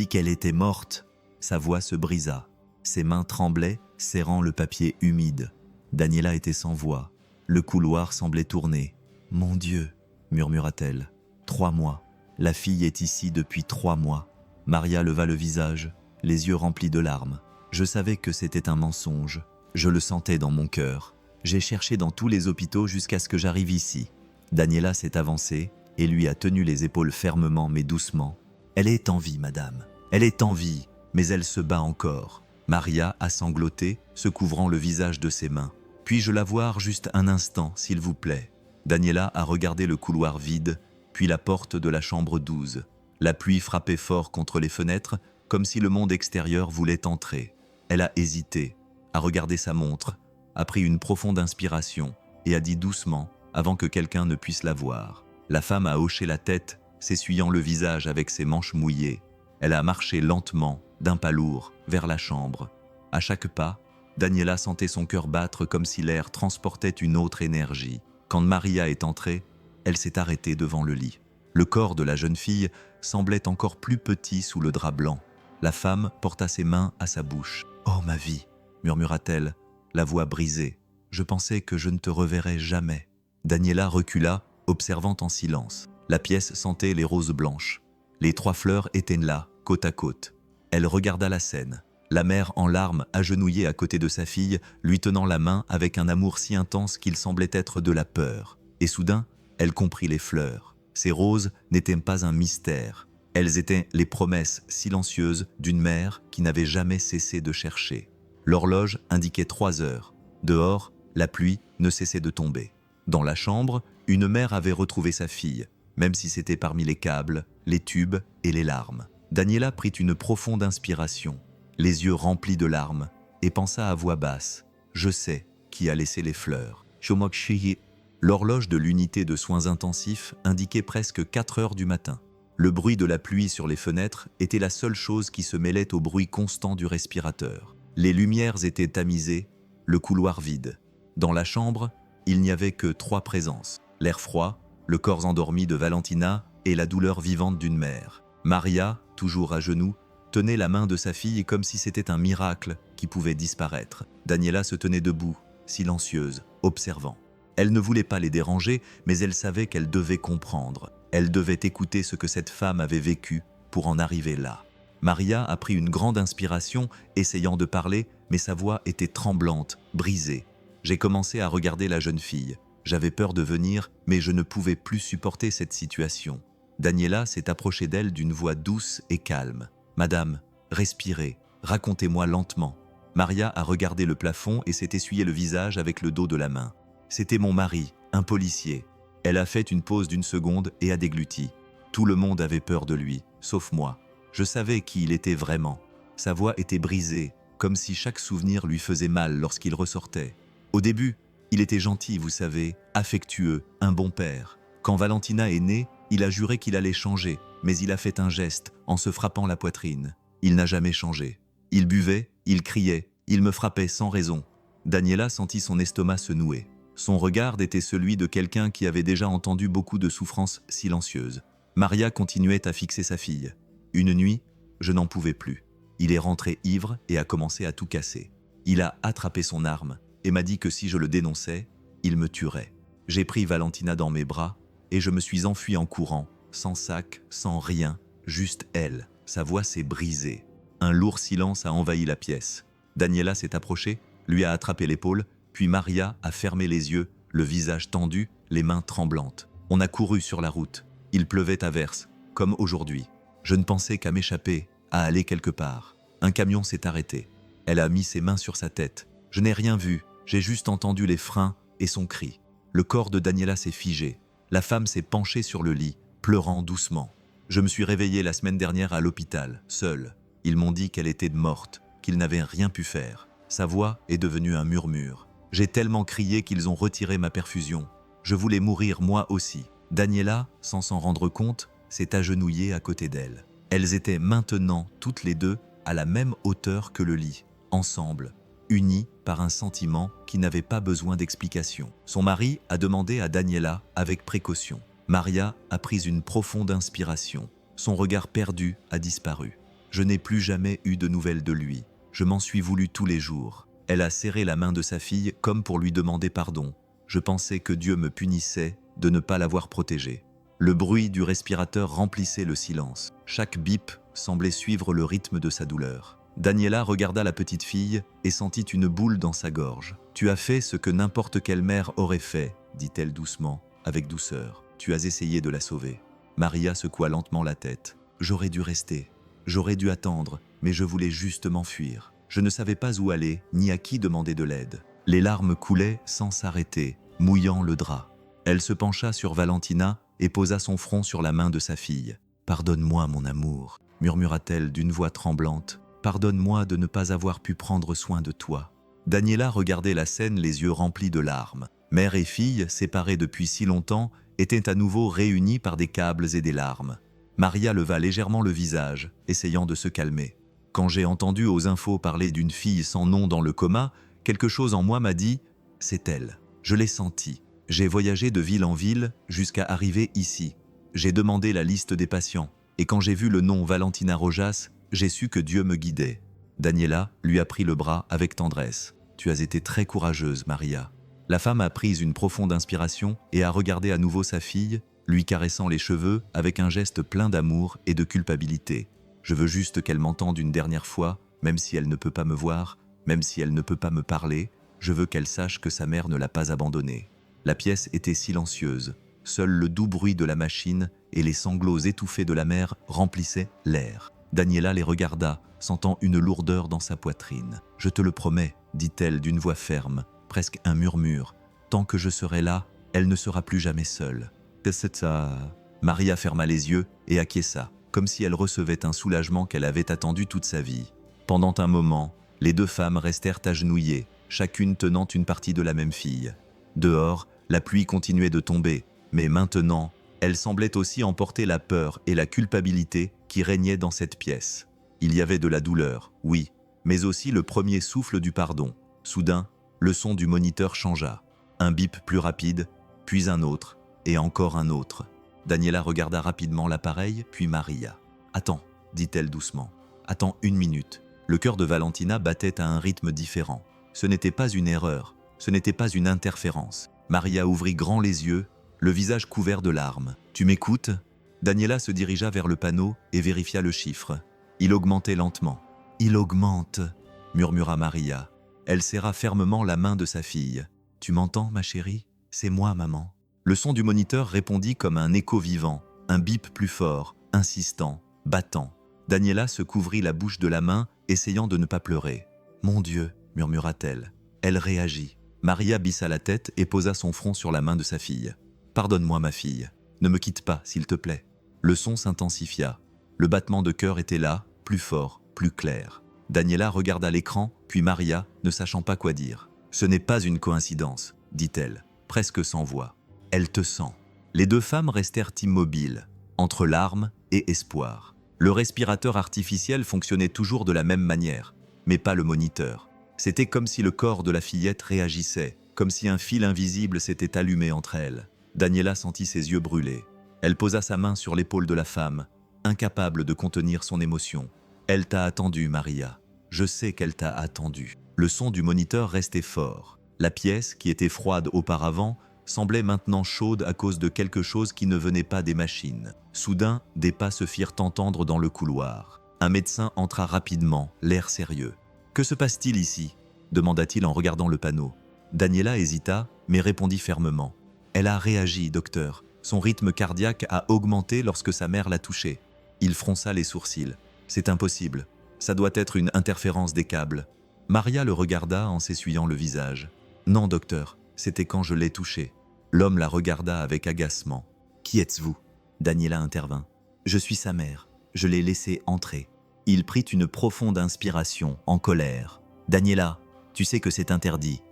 qu'elle était morte. Sa voix se brisa. Ses mains tremblaient, serrant le papier humide. Daniela était sans voix. Le couloir semblait tourner. Mon Dieu, murmura-t-elle. 3 mois. La fille est ici depuis 3 mois. Maria leva le visage, les yeux remplis de larmes. Je savais que c'était un mensonge. Je le sentais dans mon cœur. J'ai cherché dans tous les hôpitaux jusqu'à ce que j'arrive ici. Daniela s'est avancée et lui a tenu les épaules fermement mais doucement. Elle est en vie, madame. Elle est en vie, mais elle se bat encore. Maria a sangloté, se couvrant le visage de ses mains. Puis-je la voir juste un instant, s'il vous plaît ? Daniela a regardé le couloir vide, puis la porte de la chambre 12. La pluie frappait fort contre les fenêtres, comme si le monde extérieur voulait entrer. Elle a hésité, a regardé sa montre, a pris une profonde inspiration et a dit doucement, avant que quelqu'un ne puisse la voir. La femme a hoché la tête, s'essuyant le visage avec ses manches mouillées. Elle a marché lentement, d'un pas lourd, vers la chambre. À chaque pas, Daniela sentait son cœur battre comme si l'air transportait une autre énergie. Quand Maria est entrée, elle s'est arrêtée devant le lit. Le corps de la jeune fille semblait encore plus petit sous le drap blanc. La femme porta ses mains à sa bouche. « Oh ma vie !» murmura-t-elle, la voix brisée. « Je pensais que je ne te reverrais jamais. » Daniela recula, observant en silence. La pièce sentait les roses blanches. Les 3 fleurs étaient là, côte à côte. Elle regarda la scène. La mère en larmes, agenouillée à côté de sa fille, lui tenant la main avec un amour si intense qu'il semblait être de la peur. Et soudain, elle comprit les fleurs. Ces roses n'étaient pas un mystère. Elles étaient les promesses silencieuses d'une mère qui n'avait jamais cessé de chercher. L'horloge indiquait 3 heures. Dehors, la pluie ne cessait de tomber. Dans la chambre, une mère avait retrouvé sa fille, même si c'était parmi les câbles, les tubes et les larmes. Daniela prit une profonde inspiration, les yeux remplis de larmes, et pensa à voix basse « Je sais qui a laissé les fleurs. » L'horloge de l'unité de soins intensifs indiquait presque 4 heures du matin. Le bruit de la pluie sur les fenêtres était la seule chose qui se mêlait au bruit constant du respirateur. Les lumières étaient tamisées, le couloir vide. Dans la chambre, il n'y avait que 3 présences. L'air froid, le corps endormi de Valentina et la douleur vivante d'une mère. Maria, toujours à genoux, tenait la main de sa fille comme si c'était un miracle qui pouvait disparaître. Daniela se tenait debout, silencieuse, observant. Elle ne voulait pas les déranger, mais elle savait qu'elle devait comprendre. Elle devait écouter ce que cette femme avait vécu pour en arriver là. Maria a pris une grande inspiration, essayant de parler, mais sa voix était tremblante, brisée. J'ai commencé à regarder la jeune fille. J'avais peur de venir, mais je ne pouvais plus supporter cette situation. Daniela s'est approchée d'elle d'une voix douce et calme. « Madame, respirez, racontez-moi lentement. » Maria a regardé le plafond et s'est essuyé le visage avec le dos de la main. « C'était mon mari, un policier. » Elle a fait une pause d'1 seconde et a dégluti. Tout le monde avait peur de lui, sauf moi. Je savais qui il était vraiment. Sa voix était brisée, comme si chaque souvenir lui faisait mal lorsqu'il ressortait. Au début, il était gentil, vous savez, affectueux, un bon père. Quand Valentina est née, il a juré qu'il allait changer, mais il a fait un geste en se frappant la poitrine. Il n'a jamais changé. Il buvait, il criait, il me frappait sans raison. Daniela sentit son estomac se nouer. Son regard était celui de quelqu'un qui avait déjà entendu beaucoup de souffrances silencieuses. Maria continuait à fixer sa fille. Une nuit, je n'en pouvais plus. Il est rentré ivre et a commencé à tout casser. Il a attrapé son arme et m'a dit que si je le dénonçais, il me tuerait. J'ai pris Valentina dans mes bras et je me suis enfui en courant, sans sac, sans rien, juste elle. Sa voix s'est brisée. Un lourd silence a envahi la pièce. Daniela s'est approchée, lui a attrapé l'épaule puis Maria a fermé les yeux, le visage tendu, les mains tremblantes. On a couru sur la route. Il pleuvait à verse, comme aujourd'hui. Je ne pensais qu'à m'échapper, à aller quelque part. Un camion s'est arrêté. Elle a mis ses mains sur sa tête. Je n'ai rien vu, j'ai juste entendu les freins et son cri. Le corps de Daniela s'est figé. La femme s'est penchée sur le lit, pleurant doucement. Je me suis réveillé la semaine dernière à l'hôpital, seul. Ils m'ont dit qu'elle était morte, qu'ils n'avaient rien pu faire. Sa voix est devenue un murmure. J'ai tellement crié qu'ils ont retiré ma perfusion. Je voulais mourir moi aussi. Daniela, sans s'en rendre compte, s'est agenouillée à côté d'elle. Elles étaient maintenant, toutes les deux, à la même hauteur que le lit, ensemble, unies par un sentiment qui n'avait pas besoin d'explication. Son mari a demandé à Daniela avec précaution. Maria a pris une profonde inspiration. Son regard perdu a disparu. Je n'ai plus jamais eu de nouvelles de lui. Je m'en suis voulu tous les jours. Elle a serré la main de sa fille comme pour lui demander pardon. Je pensais que Dieu me punissait de ne pas l'avoir protégée. Le bruit du respirateur remplissait le silence. Chaque bip semblait suivre le rythme de sa douleur. Daniela regarda la petite fille et sentit une boule dans sa gorge. « Tu as fait ce que n'importe quelle mère aurait fait, » dit-elle doucement, avec douceur. « Tu as essayé de la sauver. » Maria secoua lentement la tête. « J'aurais dû rester. J'aurais dû attendre, mais je voulais juste m'enfuir. Je ne savais pas où aller, ni à qui demander de l'aide. » Les larmes coulaient sans s'arrêter, mouillant le drap. Elle se pencha sur Valentina et posa son front sur la main de sa fille. « Pardonne-moi, mon amour, » murmura-t-elle d'une voix tremblante. « Pardonne-moi de ne pas avoir pu prendre soin de toi. » Daniela regardait la scène les yeux remplis de larmes. Mère et fille, séparées depuis si longtemps, étaient à nouveau réunies par des câbles et des larmes. Maria leva légèrement le visage, essayant de se calmer. Quand j'ai entendu aux infos parler d'une fille sans nom dans le coma, quelque chose en moi m'a dit « c'est elle ». Je l'ai senti. J'ai voyagé de ville en ville jusqu'à arriver ici. J'ai demandé la liste des patients. Et quand j'ai vu le nom Valentina Rojas, j'ai su que Dieu me guidait. Daniela lui a pris le bras avec tendresse. « Tu as été très courageuse, Maria. » La femme a pris une profonde inspiration et a regardé à nouveau sa fille, lui caressant les cheveux avec un geste plein d'amour et de culpabilité. « Je veux juste qu'elle m'entende une dernière fois, même si elle ne peut pas me voir, même si elle ne peut pas me parler. Je veux qu'elle sache que sa mère ne l'a pas abandonnée. » La pièce était silencieuse. Seul le doux bruit de la machine et les sanglots étouffés de la mère remplissaient l'air. Daniela les regarda, sentant une lourdeur dans sa poitrine. « Je te le promets, » dit-elle d'une voix ferme, presque un murmure. « Tant que je serai là, elle ne sera plus jamais seule. » C'est ça. Maria ferma les yeux et acquiesça, comme si elle recevait un soulagement qu'elle avait attendu toute sa vie. Pendant un moment, les deux femmes restèrent agenouillées, chacune tenant une partie de la même fille. Dehors, la pluie continuait de tomber, mais maintenant, elle semblait aussi emporter la peur et la culpabilité qui régnaient dans cette pièce. Il y avait de la douleur, oui, mais aussi le premier souffle du pardon. Soudain, le son du moniteur changea. Un bip plus rapide, puis un autre, et encore un autre. Daniela regarda rapidement l'appareil, puis Maria. « Attends, » dit-elle doucement. « Attends 1 minute. » Le cœur de Valentina battait à un rythme différent. Ce n'était pas une erreur, ce n'était pas une interférence. Maria ouvrit grand les yeux, le visage couvert de larmes. « Tu m'écoutes » Daniela se dirigea vers le panneau et vérifia le chiffre. Il augmentait lentement. « Il augmente » murmura Maria. Elle serra fermement la main de sa fille. « Tu m'entends, ma chérie ? C'est moi, maman. » Le son du moniteur répondit comme un écho vivant, un bip plus fort, insistant, battant. Daniela se couvrit la bouche de la main, essayant de ne pas pleurer. « Mon Dieu » murmura-t-elle. Elle réagit. Maria baissa la tête et posa son front sur la main de sa fille. « Pardonne-moi, ma fille. Ne me quitte pas, s'il te plaît. » Le son s'intensifia. Le battement de cœur était là, plus fort, plus clair. Daniela regarda l'écran, puis Maria, ne sachant pas quoi dire. « Ce n'est pas une coïncidence, » dit-elle, presque sans voix. « Elle te sent. » Les deux femmes restèrent immobiles, entre larmes et espoir. Le respirateur artificiel fonctionnait toujours de la même manière, mais pas le moniteur. C'était comme si le corps de la fillette réagissait, comme si un fil invisible s'était allumé entre elles. Daniela sentit ses yeux brûler. Elle posa sa main sur l'épaule de la femme, incapable de contenir son émotion. « Elle t'a attendu, Maria. Je sais qu'elle t'a attendu. » Le son du moniteur restait fort. La pièce, qui était froide auparavant, semblait maintenant chaude à cause de quelque chose qui ne venait pas des machines. Soudain, des pas se firent entendre dans le couloir. Un médecin entra rapidement, l'air sérieux. « Que se passe-t-il ici ?» demanda-t-il en regardant le panneau. « Daniela hésita, mais répondit fermement. Elle a réagi, docteur. Son rythme cardiaque a augmenté lorsque sa mère l'a touchée. Il fronça les sourcils. C'est impossible. Ça doit être une interférence des câbles. Maria le regarda en s'essuyant le visage. Non, docteur, c'était quand je l'ai touchée. L'homme la regarda avec agacement. Qui êtes-vous ? Daniela intervint. Je suis sa mère. Je l'ai laissée entrer. Il prit une profonde inspiration, en colère. Daniela, tu sais que c'est interdit.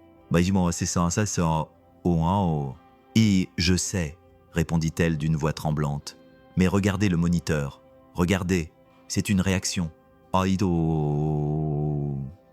Et je sais, répondit-elle d'une voix tremblante. Mais regardez le moniteur. Regardez, c'est une réaction.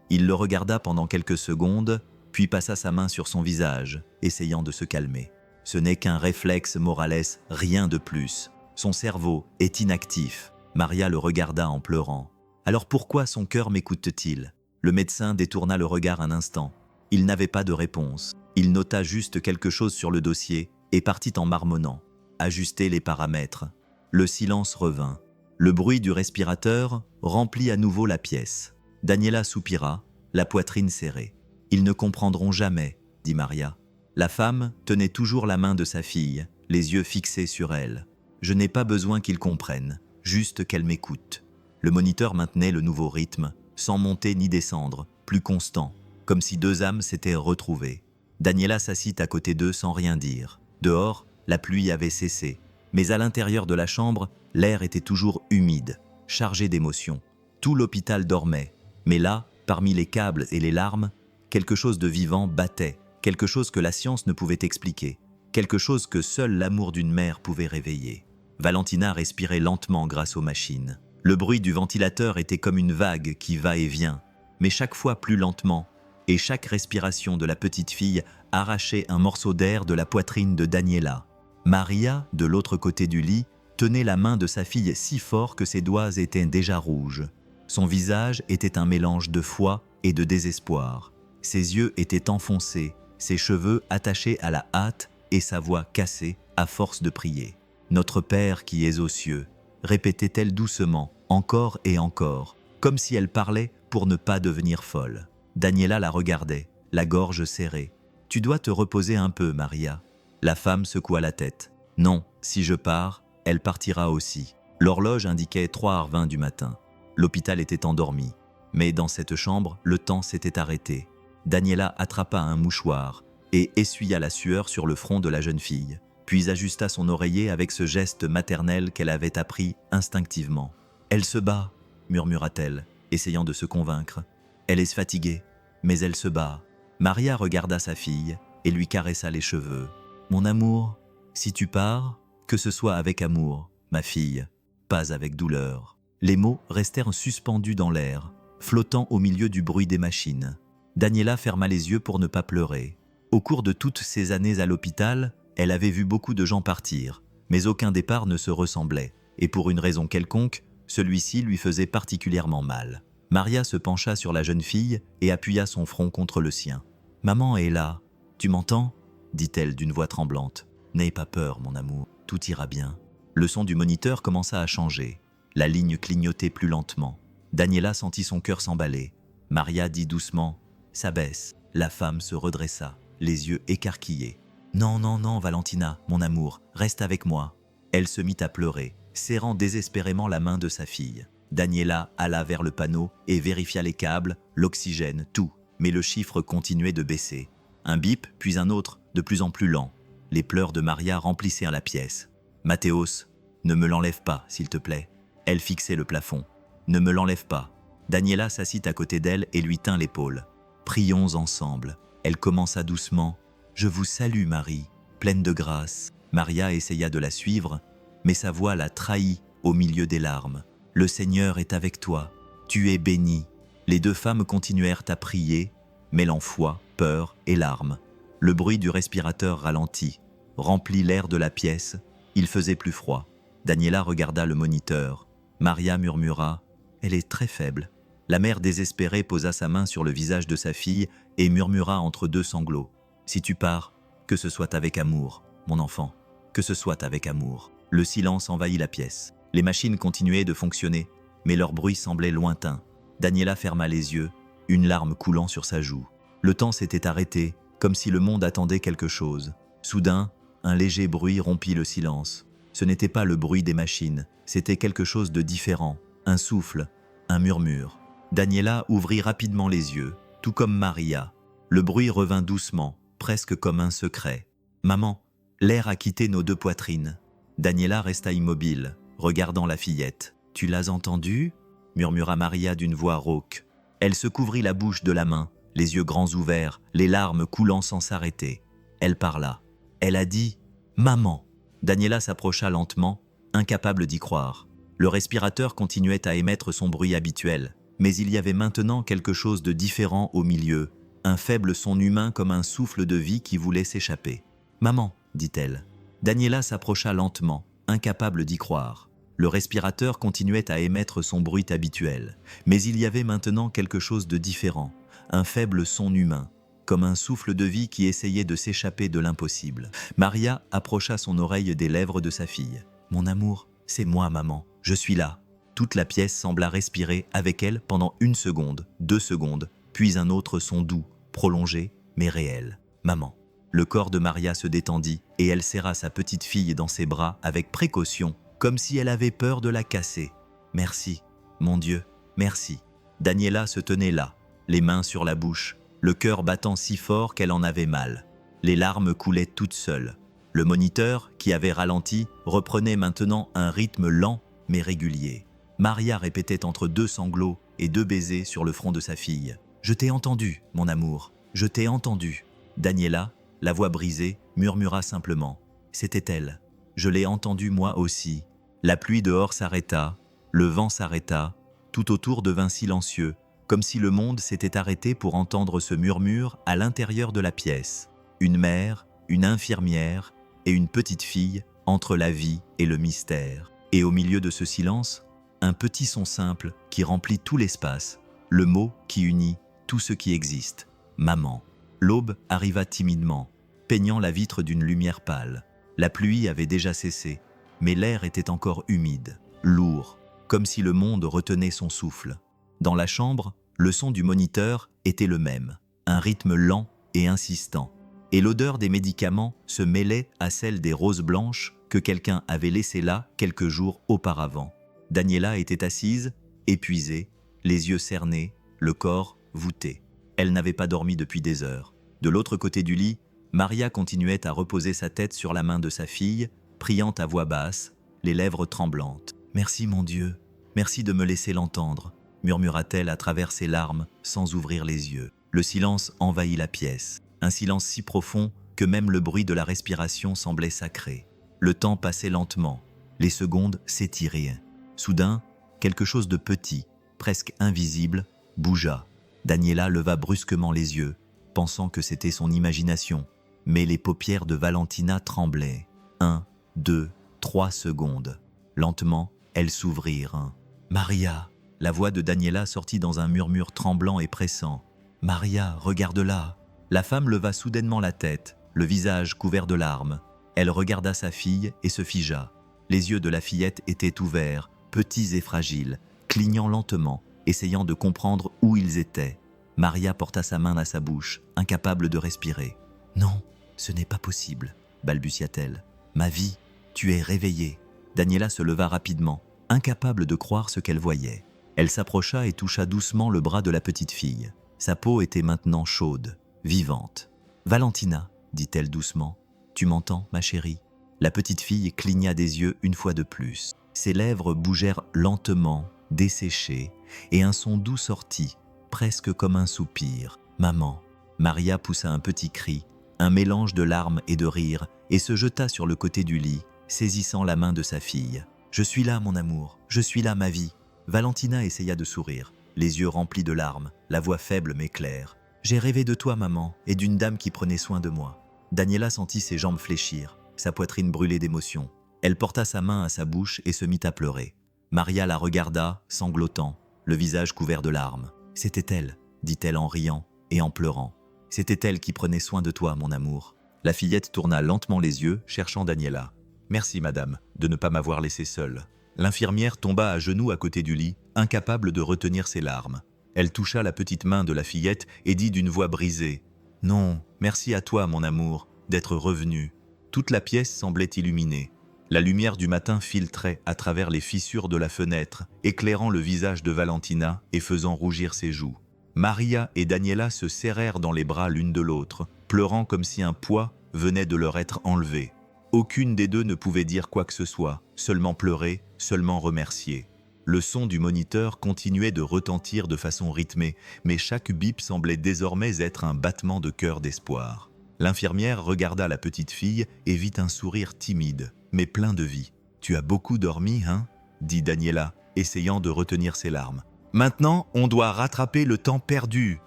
Il le regarda pendant quelques secondes, puis passa sa main sur son visage, essayant de se calmer. Ce n'est qu'un réflexe Morales, rien de plus. Son cerveau est inactif. Maria le regarda en pleurant. Alors pourquoi son cœur m'écoute-t-il ? Le médecin détourna le regard un instant. Il n'avait pas de réponse. Il nota juste quelque chose sur le dossier et partit en marmonnant. Ajuster les paramètres. Le silence revint. Le bruit du respirateur remplit à nouveau la pièce. Daniela soupira, la poitrine serrée. « Ils ne comprendront jamais », dit Maria. La femme tenait toujours la main de sa fille, les yeux fixés sur elle. « Je n'ai pas besoin qu'ils comprennent, juste qu'elle m'écoute. » Le moniteur maintenait le nouveau rythme, sans monter ni descendre, plus constant, comme si deux âmes s'étaient retrouvées. Daniela s'assit à côté d'eux sans rien dire. Dehors, la pluie avait cessé, mais à l'intérieur de la chambre, l'air était toujours humide, chargé d'émotions. Tout l'hôpital dormait, mais là, parmi les câbles et les larmes, quelque chose de vivant battait, quelque chose que la science ne pouvait expliquer, quelque chose que seul l'amour d'une mère pouvait réveiller. Valentina respirait lentement grâce aux machines. Le bruit du ventilateur était comme une vague qui va et vient, mais chaque fois plus lentement, et chaque respiration de la petite fille arrachait un morceau d'air de la poitrine de Daniela. Maria, de l'autre côté du lit, tenait la main de sa fille si fort que ses doigts étaient déjà rouges. Son visage était un mélange de foi et de désespoir. Ses yeux étaient enfoncés, ses cheveux attachés à la hâte et sa voix cassée à force de prier. « Notre Père qui es aux cieux », répétait-elle doucement, encore et encore, comme si elle parlait pour ne pas devenir folle. Daniela la regardait, la gorge serrée. « Tu dois te reposer un peu, Maria. » La femme secoua la tête. « Non, si je pars, elle partira aussi. » L'horloge indiquait 3h20 du matin. L'hôpital était endormi. Mais dans cette chambre, le temps s'était arrêté. Daniela attrapa un mouchoir et essuya la sueur sur le front de la jeune fille, puis ajusta son oreiller avec ce geste maternel qu'elle avait appris instinctivement. « Elle se bat », murmura-t-elle, essayant de se convaincre. « Elle est fatiguée, mais elle se bat. » Maria regarda sa fille et lui caressa les cheveux. « Mon amour, si tu pars, que ce soit avec amour, ma fille, pas avec douleur. » Les mots restèrent suspendus dans l'air, flottant au milieu du bruit des machines. Daniela ferma les yeux pour ne pas pleurer. Au cours de toutes ces années à l'hôpital, elle avait vu beaucoup de gens partir, mais aucun départ ne se ressemblait, et pour une raison quelconque, celui-ci lui faisait particulièrement mal. Maria se pencha sur la jeune fille et appuya son front contre le sien. « Maman est là. Tu m'entends ?» dit-elle d'une voix tremblante. « N'aie pas peur, mon amour, tout ira bien. » Le son du moniteur commença à changer. La ligne clignotait plus lentement. Daniela sentit son cœur s'emballer. Maria dit doucement « Ça baisse ». La femme se redressa, les yeux écarquillés. « Non, non, non, Valentina, mon amour, reste avec moi. » Elle se mit à pleurer, serrant désespérément la main de sa fille. Daniela alla vers le panneau et vérifia les câbles, l'oxygène, tout. Mais le chiffre continuait de baisser. Un bip, puis un autre, de plus en plus lent. Les pleurs de Maria remplissaient la pièce. « Mathéos, ne me l'enlève pas, s'il te plaît. » Elle fixait le plafond. « Ne me l'enlève pas. » Daniela s'assit à côté d'elle et lui tint l'épaule. « Prions ensemble. » Elle commença doucement. « Je vous salue, Marie, pleine de grâce. » Maria essaya de la suivre, mais sa voix la trahit au milieu des larmes. « Le Seigneur est avec toi. Tu es bénie. » Les deux femmes continuèrent à prier, mêlant foi, peur et larmes. Le bruit du respirateur ralentit, remplit l'air de la pièce. Il faisait plus froid. Daniela regarda le moniteur. Maria murmura « Elle est très faible ». La mère désespérée posa sa main sur le visage de sa fille et murmura entre deux sanglots « Si tu pars, que ce soit avec amour, mon enfant, que ce soit avec amour ». Le silence envahit la pièce. Les machines continuaient de fonctionner, mais leur bruit semblait lointain. Daniela ferma les yeux, une larme coulant sur sa joue. Le temps s'était arrêté comme si le monde attendait quelque chose. Soudain, un léger bruit rompit le silence. Ce n'était pas le bruit des machines, c'était quelque chose de différent, un souffle, un murmure. Daniela ouvrit rapidement les yeux, tout comme Maria. Le bruit revint doucement, presque comme un secret. « Maman, l'air a quitté nos deux poitrines. » Daniela resta immobile, regardant la fillette. « Tu l'as entendu ?» murmura Maria d'une voix rauque. Elle se couvrit la bouche de la main, les yeux grands ouverts, les larmes coulant sans s'arrêter. Elle parla. Elle a dit « Maman !» Daniela s'approcha lentement, incapable d'y croire. Le respirateur continuait à émettre son bruit habituel, mais il y avait maintenant quelque chose de différent au milieu, un faible son humain comme un souffle de vie qui voulait s'échapper. « Maman !» dit-elle. Daniela s'approcha lentement, incapable d'y croire. Le respirateur continuait à émettre son bruit habituel, mais il y avait maintenant quelque chose de différent, un faible son humain, comme un souffle de vie qui essayait de s'échapper de l'impossible. Maria approcha son oreille des lèvres de sa fille. « Mon amour, c'est moi, maman, je suis là. » Toute la pièce sembla respirer avec elle pendant 1 seconde, 2 secondes, puis un autre son doux, prolongé, mais réel. « Maman. » Le corps de Maria se détendit et elle serra sa petite fille dans ses bras avec précaution, comme si elle avait peur de la casser. « Merci, mon Dieu, merci. » Daniela se tenait là, les mains sur la bouche, le cœur battant si fort qu'elle en avait mal. Les larmes coulaient toutes seules. Le moniteur, qui avait ralenti, reprenait maintenant un rythme lent mais régulier. Maria répétait entre 2 sanglots et 2 baisers sur le front de sa fille. « Je t'ai entendu, mon amour, je t'ai entendu. » Daniela, la voix brisée, murmura simplement. C'était elle. Je l'ai entendue moi aussi. La pluie dehors s'arrêta, le vent s'arrêta, tout autour devint silencieux, comme si le monde s'était arrêté pour entendre ce murmure à l'intérieur de la pièce. Une mère, une infirmière et une petite fille entre la vie et le mystère. Et au milieu de ce silence, un petit son simple qui remplit tout l'espace, le mot qui unit tout ce qui existe. Maman. L'aube arriva timidement, peignant la vitre d'une lumière pâle. La pluie avait déjà cessé, mais l'air était encore humide, lourd, comme si le monde retenait son souffle. Dans la chambre, le son du moniteur était le même, un rythme lent et insistant, et l'odeur des médicaments se mêlait à celle des roses blanches que quelqu'un avait laissées là quelques jours auparavant. Daniela était assise, épuisée, les yeux cernés, le corps voûté. Elle n'avait pas dormi depuis des heures. De l'autre côté du lit, Maria continuait à reposer sa tête sur la main de sa fille, priant à voix basse, les lèvres tremblantes. « Merci mon Dieu, merci de me laisser l'entendre », murmura-t-elle à travers ses larmes sans ouvrir les yeux. Le silence envahit la pièce, un silence si profond que même le bruit de la respiration semblait sacré. Le temps passait lentement, les secondes s'étiraient. Soudain, quelque chose de petit, presque invisible, bougea. Daniela leva brusquement les yeux, pensant que c'était son imagination, mais les paupières de Valentina tremblaient. 1, 2, 3 secondes. Lentement, elles s'ouvrirent. « Maria !» La voix de Daniela sortit dans un murmure tremblant et pressant. « Maria, regarde-la !» La femme leva soudainement la tête, le visage couvert de larmes. Elle regarda sa fille et se figea. Les yeux de la fillette étaient ouverts, petits et fragiles, clignant lentement, essayant de comprendre où ils étaient. Maria porta sa main à sa bouche, incapable de respirer. « Non, ce n'est pas possible, » balbutia-t-elle. « Ma vie, tu es réveillée. » Daniela se leva rapidement, incapable de croire ce qu'elle voyait. Elle s'approcha et toucha doucement le bras de la petite fille. Sa peau était maintenant chaude, vivante. « Valentina, » dit-elle doucement, « tu m'entends, ma chérie ?» La petite fille cligna des yeux une fois de plus. Ses lèvres bougèrent lentement, desséchées, et un son doux sortit, presque comme un soupir. « Maman !» Maria poussa un petit cri, un mélange de larmes et de rires, et se jeta sur le côté du lit, saisissant la main de sa fille. « Je suis là, mon amour, je suis là, ma vie. » Valentina essaya de sourire, les yeux remplis de larmes, la voix faible mais claire. « J'ai rêvé de toi, maman, et d'une dame qui prenait soin de moi. » Daniela sentit ses jambes fléchir, sa poitrine brûlée d'émotion. Elle porta sa main à sa bouche et se mit à pleurer. Maria la regarda, sanglotant, le visage couvert de larmes. « C'était elle, » dit-elle en riant et en pleurant. « C'était elle qui prenait soin de toi, mon amour. » La fillette tourna lentement les yeux, cherchant Daniela. « Merci, madame, de ne pas m'avoir laissée seule. » L'infirmière tomba à genoux à côté du lit, incapable de retenir ses larmes. Elle toucha la petite main de la fillette et dit d'une voix brisée : « Non, merci à toi, mon amour, d'être revenu. » Toute la pièce semblait illuminée. La lumière du matin filtrait à travers les fissures de la fenêtre, éclairant le visage de Valentina et faisant rougir ses joues. Maria et Daniela se serrèrent dans les bras l'une de l'autre, pleurant comme si un poids venait de leur être enlevé. Aucune des deux ne pouvait dire quoi que ce soit, seulement pleurer, seulement remercier. Le son du moniteur continuait de retentir de façon rythmée, mais chaque bip semblait désormais être un battement de cœur d'espoir. L'infirmière regarda la petite fille et vit un sourire timide, mais plein de vie. « Tu as beaucoup dormi, hein ?» dit Daniela, essayant de retenir ses larmes. « Maintenant, on doit rattraper le temps perdu !»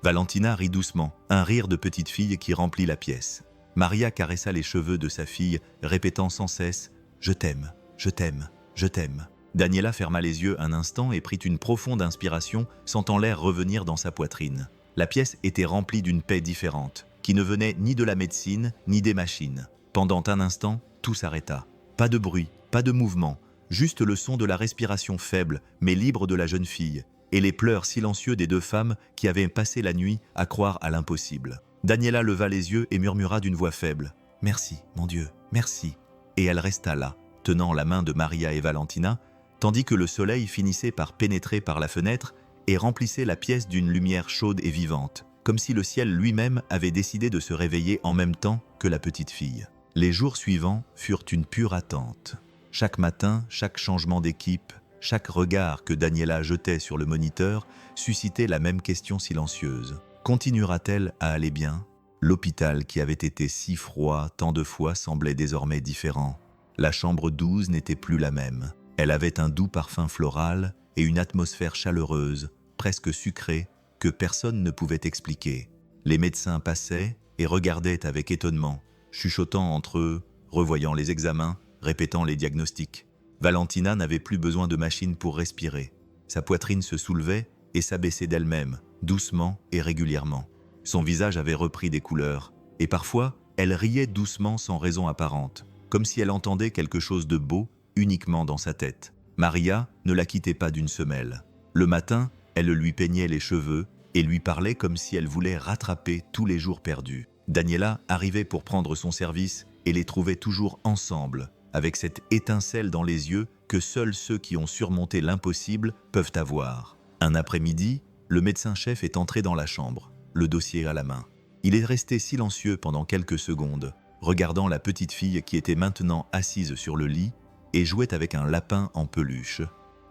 Valentina rit doucement, un rire de petite fille qui remplit la pièce. Maria caressa les cheveux de sa fille, répétant sans cesse « Je t'aime, je t'aime, je t'aime ». Daniela ferma les yeux un instant et prit une profonde inspiration, sentant l'air revenir dans sa poitrine. La pièce était remplie d'une paix différente, qui ne venait ni de la médecine, ni des machines. Pendant un instant, tout s'arrêta. Pas de bruit, pas de mouvement, juste le son de la respiration faible, mais libre de la jeune fille, et les pleurs silencieux des deux femmes qui avaient passé la nuit à croire à l'impossible. Daniela leva les yeux et murmura d'une voix faible « Merci, mon Dieu, merci ». Et elle resta là, tenant la main de Maria et Valentina, tandis que le soleil finissait par pénétrer par la fenêtre et remplissait la pièce d'une lumière chaude et vivante, comme si le ciel lui-même avait décidé de se réveiller en même temps que la petite fille. Les jours suivants furent une pure attente. Chaque matin, chaque changement d'équipe, chaque regard que Daniela jetait sur le moniteur suscitait la même question silencieuse. Continuera-t-elle à aller bien ? L'hôpital qui avait été si froid tant de fois semblait désormais différent. La chambre 12 n'était plus la même. Elle avait un doux parfum floral et une atmosphère chaleureuse, presque sucrée, que personne ne pouvait expliquer. Les médecins passaient et regardaient avec étonnement, chuchotant entre eux, revoyant les examens, répétant les diagnostics. Valentina n'avait plus besoin de machine pour respirer. Sa poitrine se soulevait et s'abaissait d'elle-même, doucement et régulièrement. Son visage avait repris des couleurs, et parfois, elle riait doucement sans raison apparente, comme si elle entendait quelque chose de beau uniquement dans sa tête. Maria ne la quittait pas d'une semelle. Le matin, elle lui peignait les cheveux et lui parlait comme si elle voulait rattraper tous les jours perdus. Daniela arrivait pour prendre son service et les trouvait toujours ensemble, avec cette étincelle dans les yeux que seuls ceux qui ont surmonté l'impossible peuvent avoir. Un après-midi, le médecin-chef est entré dans la chambre, le dossier à la main. Il est resté silencieux pendant quelques secondes, regardant la petite fille qui était maintenant assise sur le lit et jouait avec un lapin en peluche.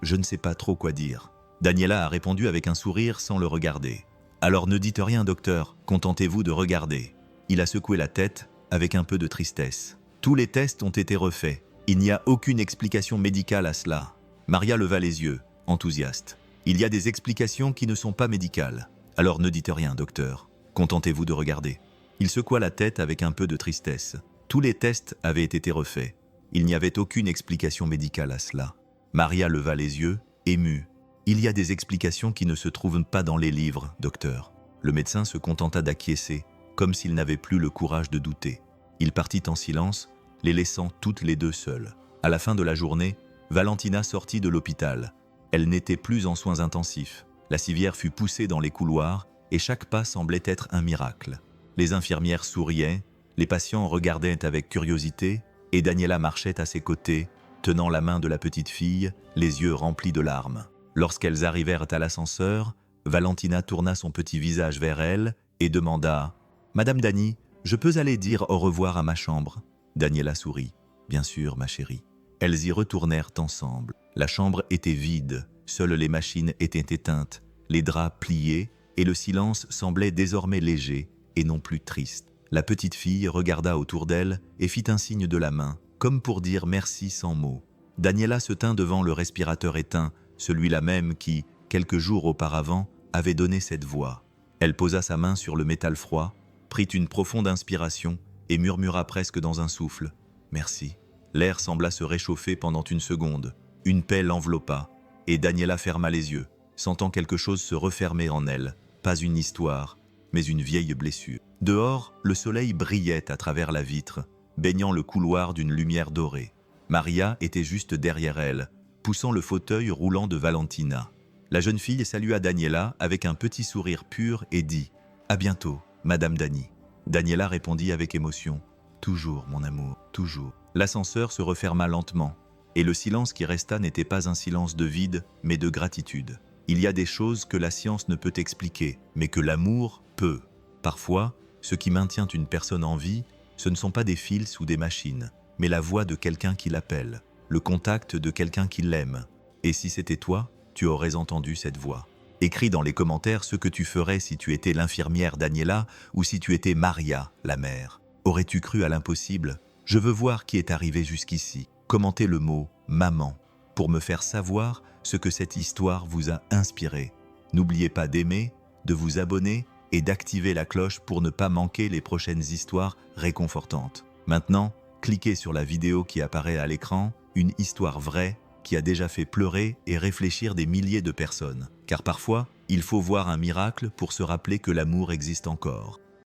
Je ne sais pas trop quoi dire. Daniela a répondu avec un sourire sans le regarder. « Alors ne dites rien, docteur, contentez-vous de regarder. » Il a secoué la tête avec un peu de tristesse. Tous les tests ont été refaits. Il n'y a aucune explication médicale à cela. Maria leva les yeux, enthousiaste. Il y a des explications qui ne sont pas médicales. Alors ne dites rien, docteur. Contentez-vous de regarder. Il secoua la tête avec un peu de tristesse. Tous les tests avaient été refaits. Il n'y avait aucune explication médicale à cela. Maria leva les yeux, émue. Il y a des explications qui ne se trouvent pas dans les livres, docteur. Le médecin se contenta d'acquiescer, comme s'il n'avait plus le courage de douter. Il partit en silence, les laissant toutes les deux seules. À la fin de la journée, Valentina sortit de l'hôpital. Elle n'était plus en soins intensifs. La civière fut poussée dans les couloirs et chaque pas semblait être un miracle. Les infirmières souriaient, les patients regardaient avec curiosité et Daniela marchait à ses côtés, tenant la main de la petite fille, les yeux remplis de larmes. Lorsqu'elles arrivèrent à l'ascenseur, Valentina tourna son petit visage vers elle et demanda « Madame Dany, je peux aller dire au revoir à ma chambre ?» Daniela sourit. « Bien sûr, ma chérie. » Elles y retournèrent ensemble. La chambre était vide, seules les machines étaient éteintes, les draps pliés et le silence semblait désormais léger et non plus triste. La petite fille regarda autour d'elle et fit un signe de la main, comme pour dire merci sans mots. Daniela se tint devant le respirateur éteint, celui-là même qui, quelques jours auparavant, avait donné cette voix. Elle posa sa main sur le métal froid, prit une profonde inspiration et murmura presque dans un souffle « Merci ». L'air sembla se réchauffer pendant une seconde. Une paix l'enveloppa, et Daniela ferma les yeux, sentant quelque chose se refermer en elle. Pas une histoire, mais une vieille blessure. Dehors, le soleil brillait à travers la vitre, baignant le couloir d'une lumière dorée. Maria était juste derrière elle, poussant le fauteuil roulant de Valentina. La jeune fille salua Daniela avec un petit sourire pur et dit « À bientôt, Madame Dany. Daniela répondit avec émotion. Toujours, mon amour, toujours. L'ascenseur se referma lentement, et le silence qui resta n'était pas un silence de vide, mais de gratitude. Il y a des choses que la science ne peut expliquer, mais que l'amour peut. Parfois, ce qui maintient une personne en vie, ce ne sont pas des fils ou des machines, mais la voix de quelqu'un qui l'appelle, le contact de quelqu'un qui l'aime. Et si c'était toi, tu aurais entendu cette voix. Écris dans les commentaires ce que tu ferais si tu étais l'infirmière Daniela ou si tu étais Maria, la mère. Aurais-tu cru à l'impossible? Je veux voir qui est arrivé jusqu'ici. Commentez le mot « maman » pour me faire savoir ce que cette histoire vous a inspiré. N'oubliez pas d'aimer, de vous abonner et d'activer la cloche pour ne pas manquer les prochaines histoires réconfortantes. Maintenant, cliquez sur la vidéo qui apparaît à l'écran, une histoire vraie qui a déjà fait pleurer et réfléchir des milliers de personnes. Car parfois, il faut voir un miracle pour se rappeler que l'amour existe encore.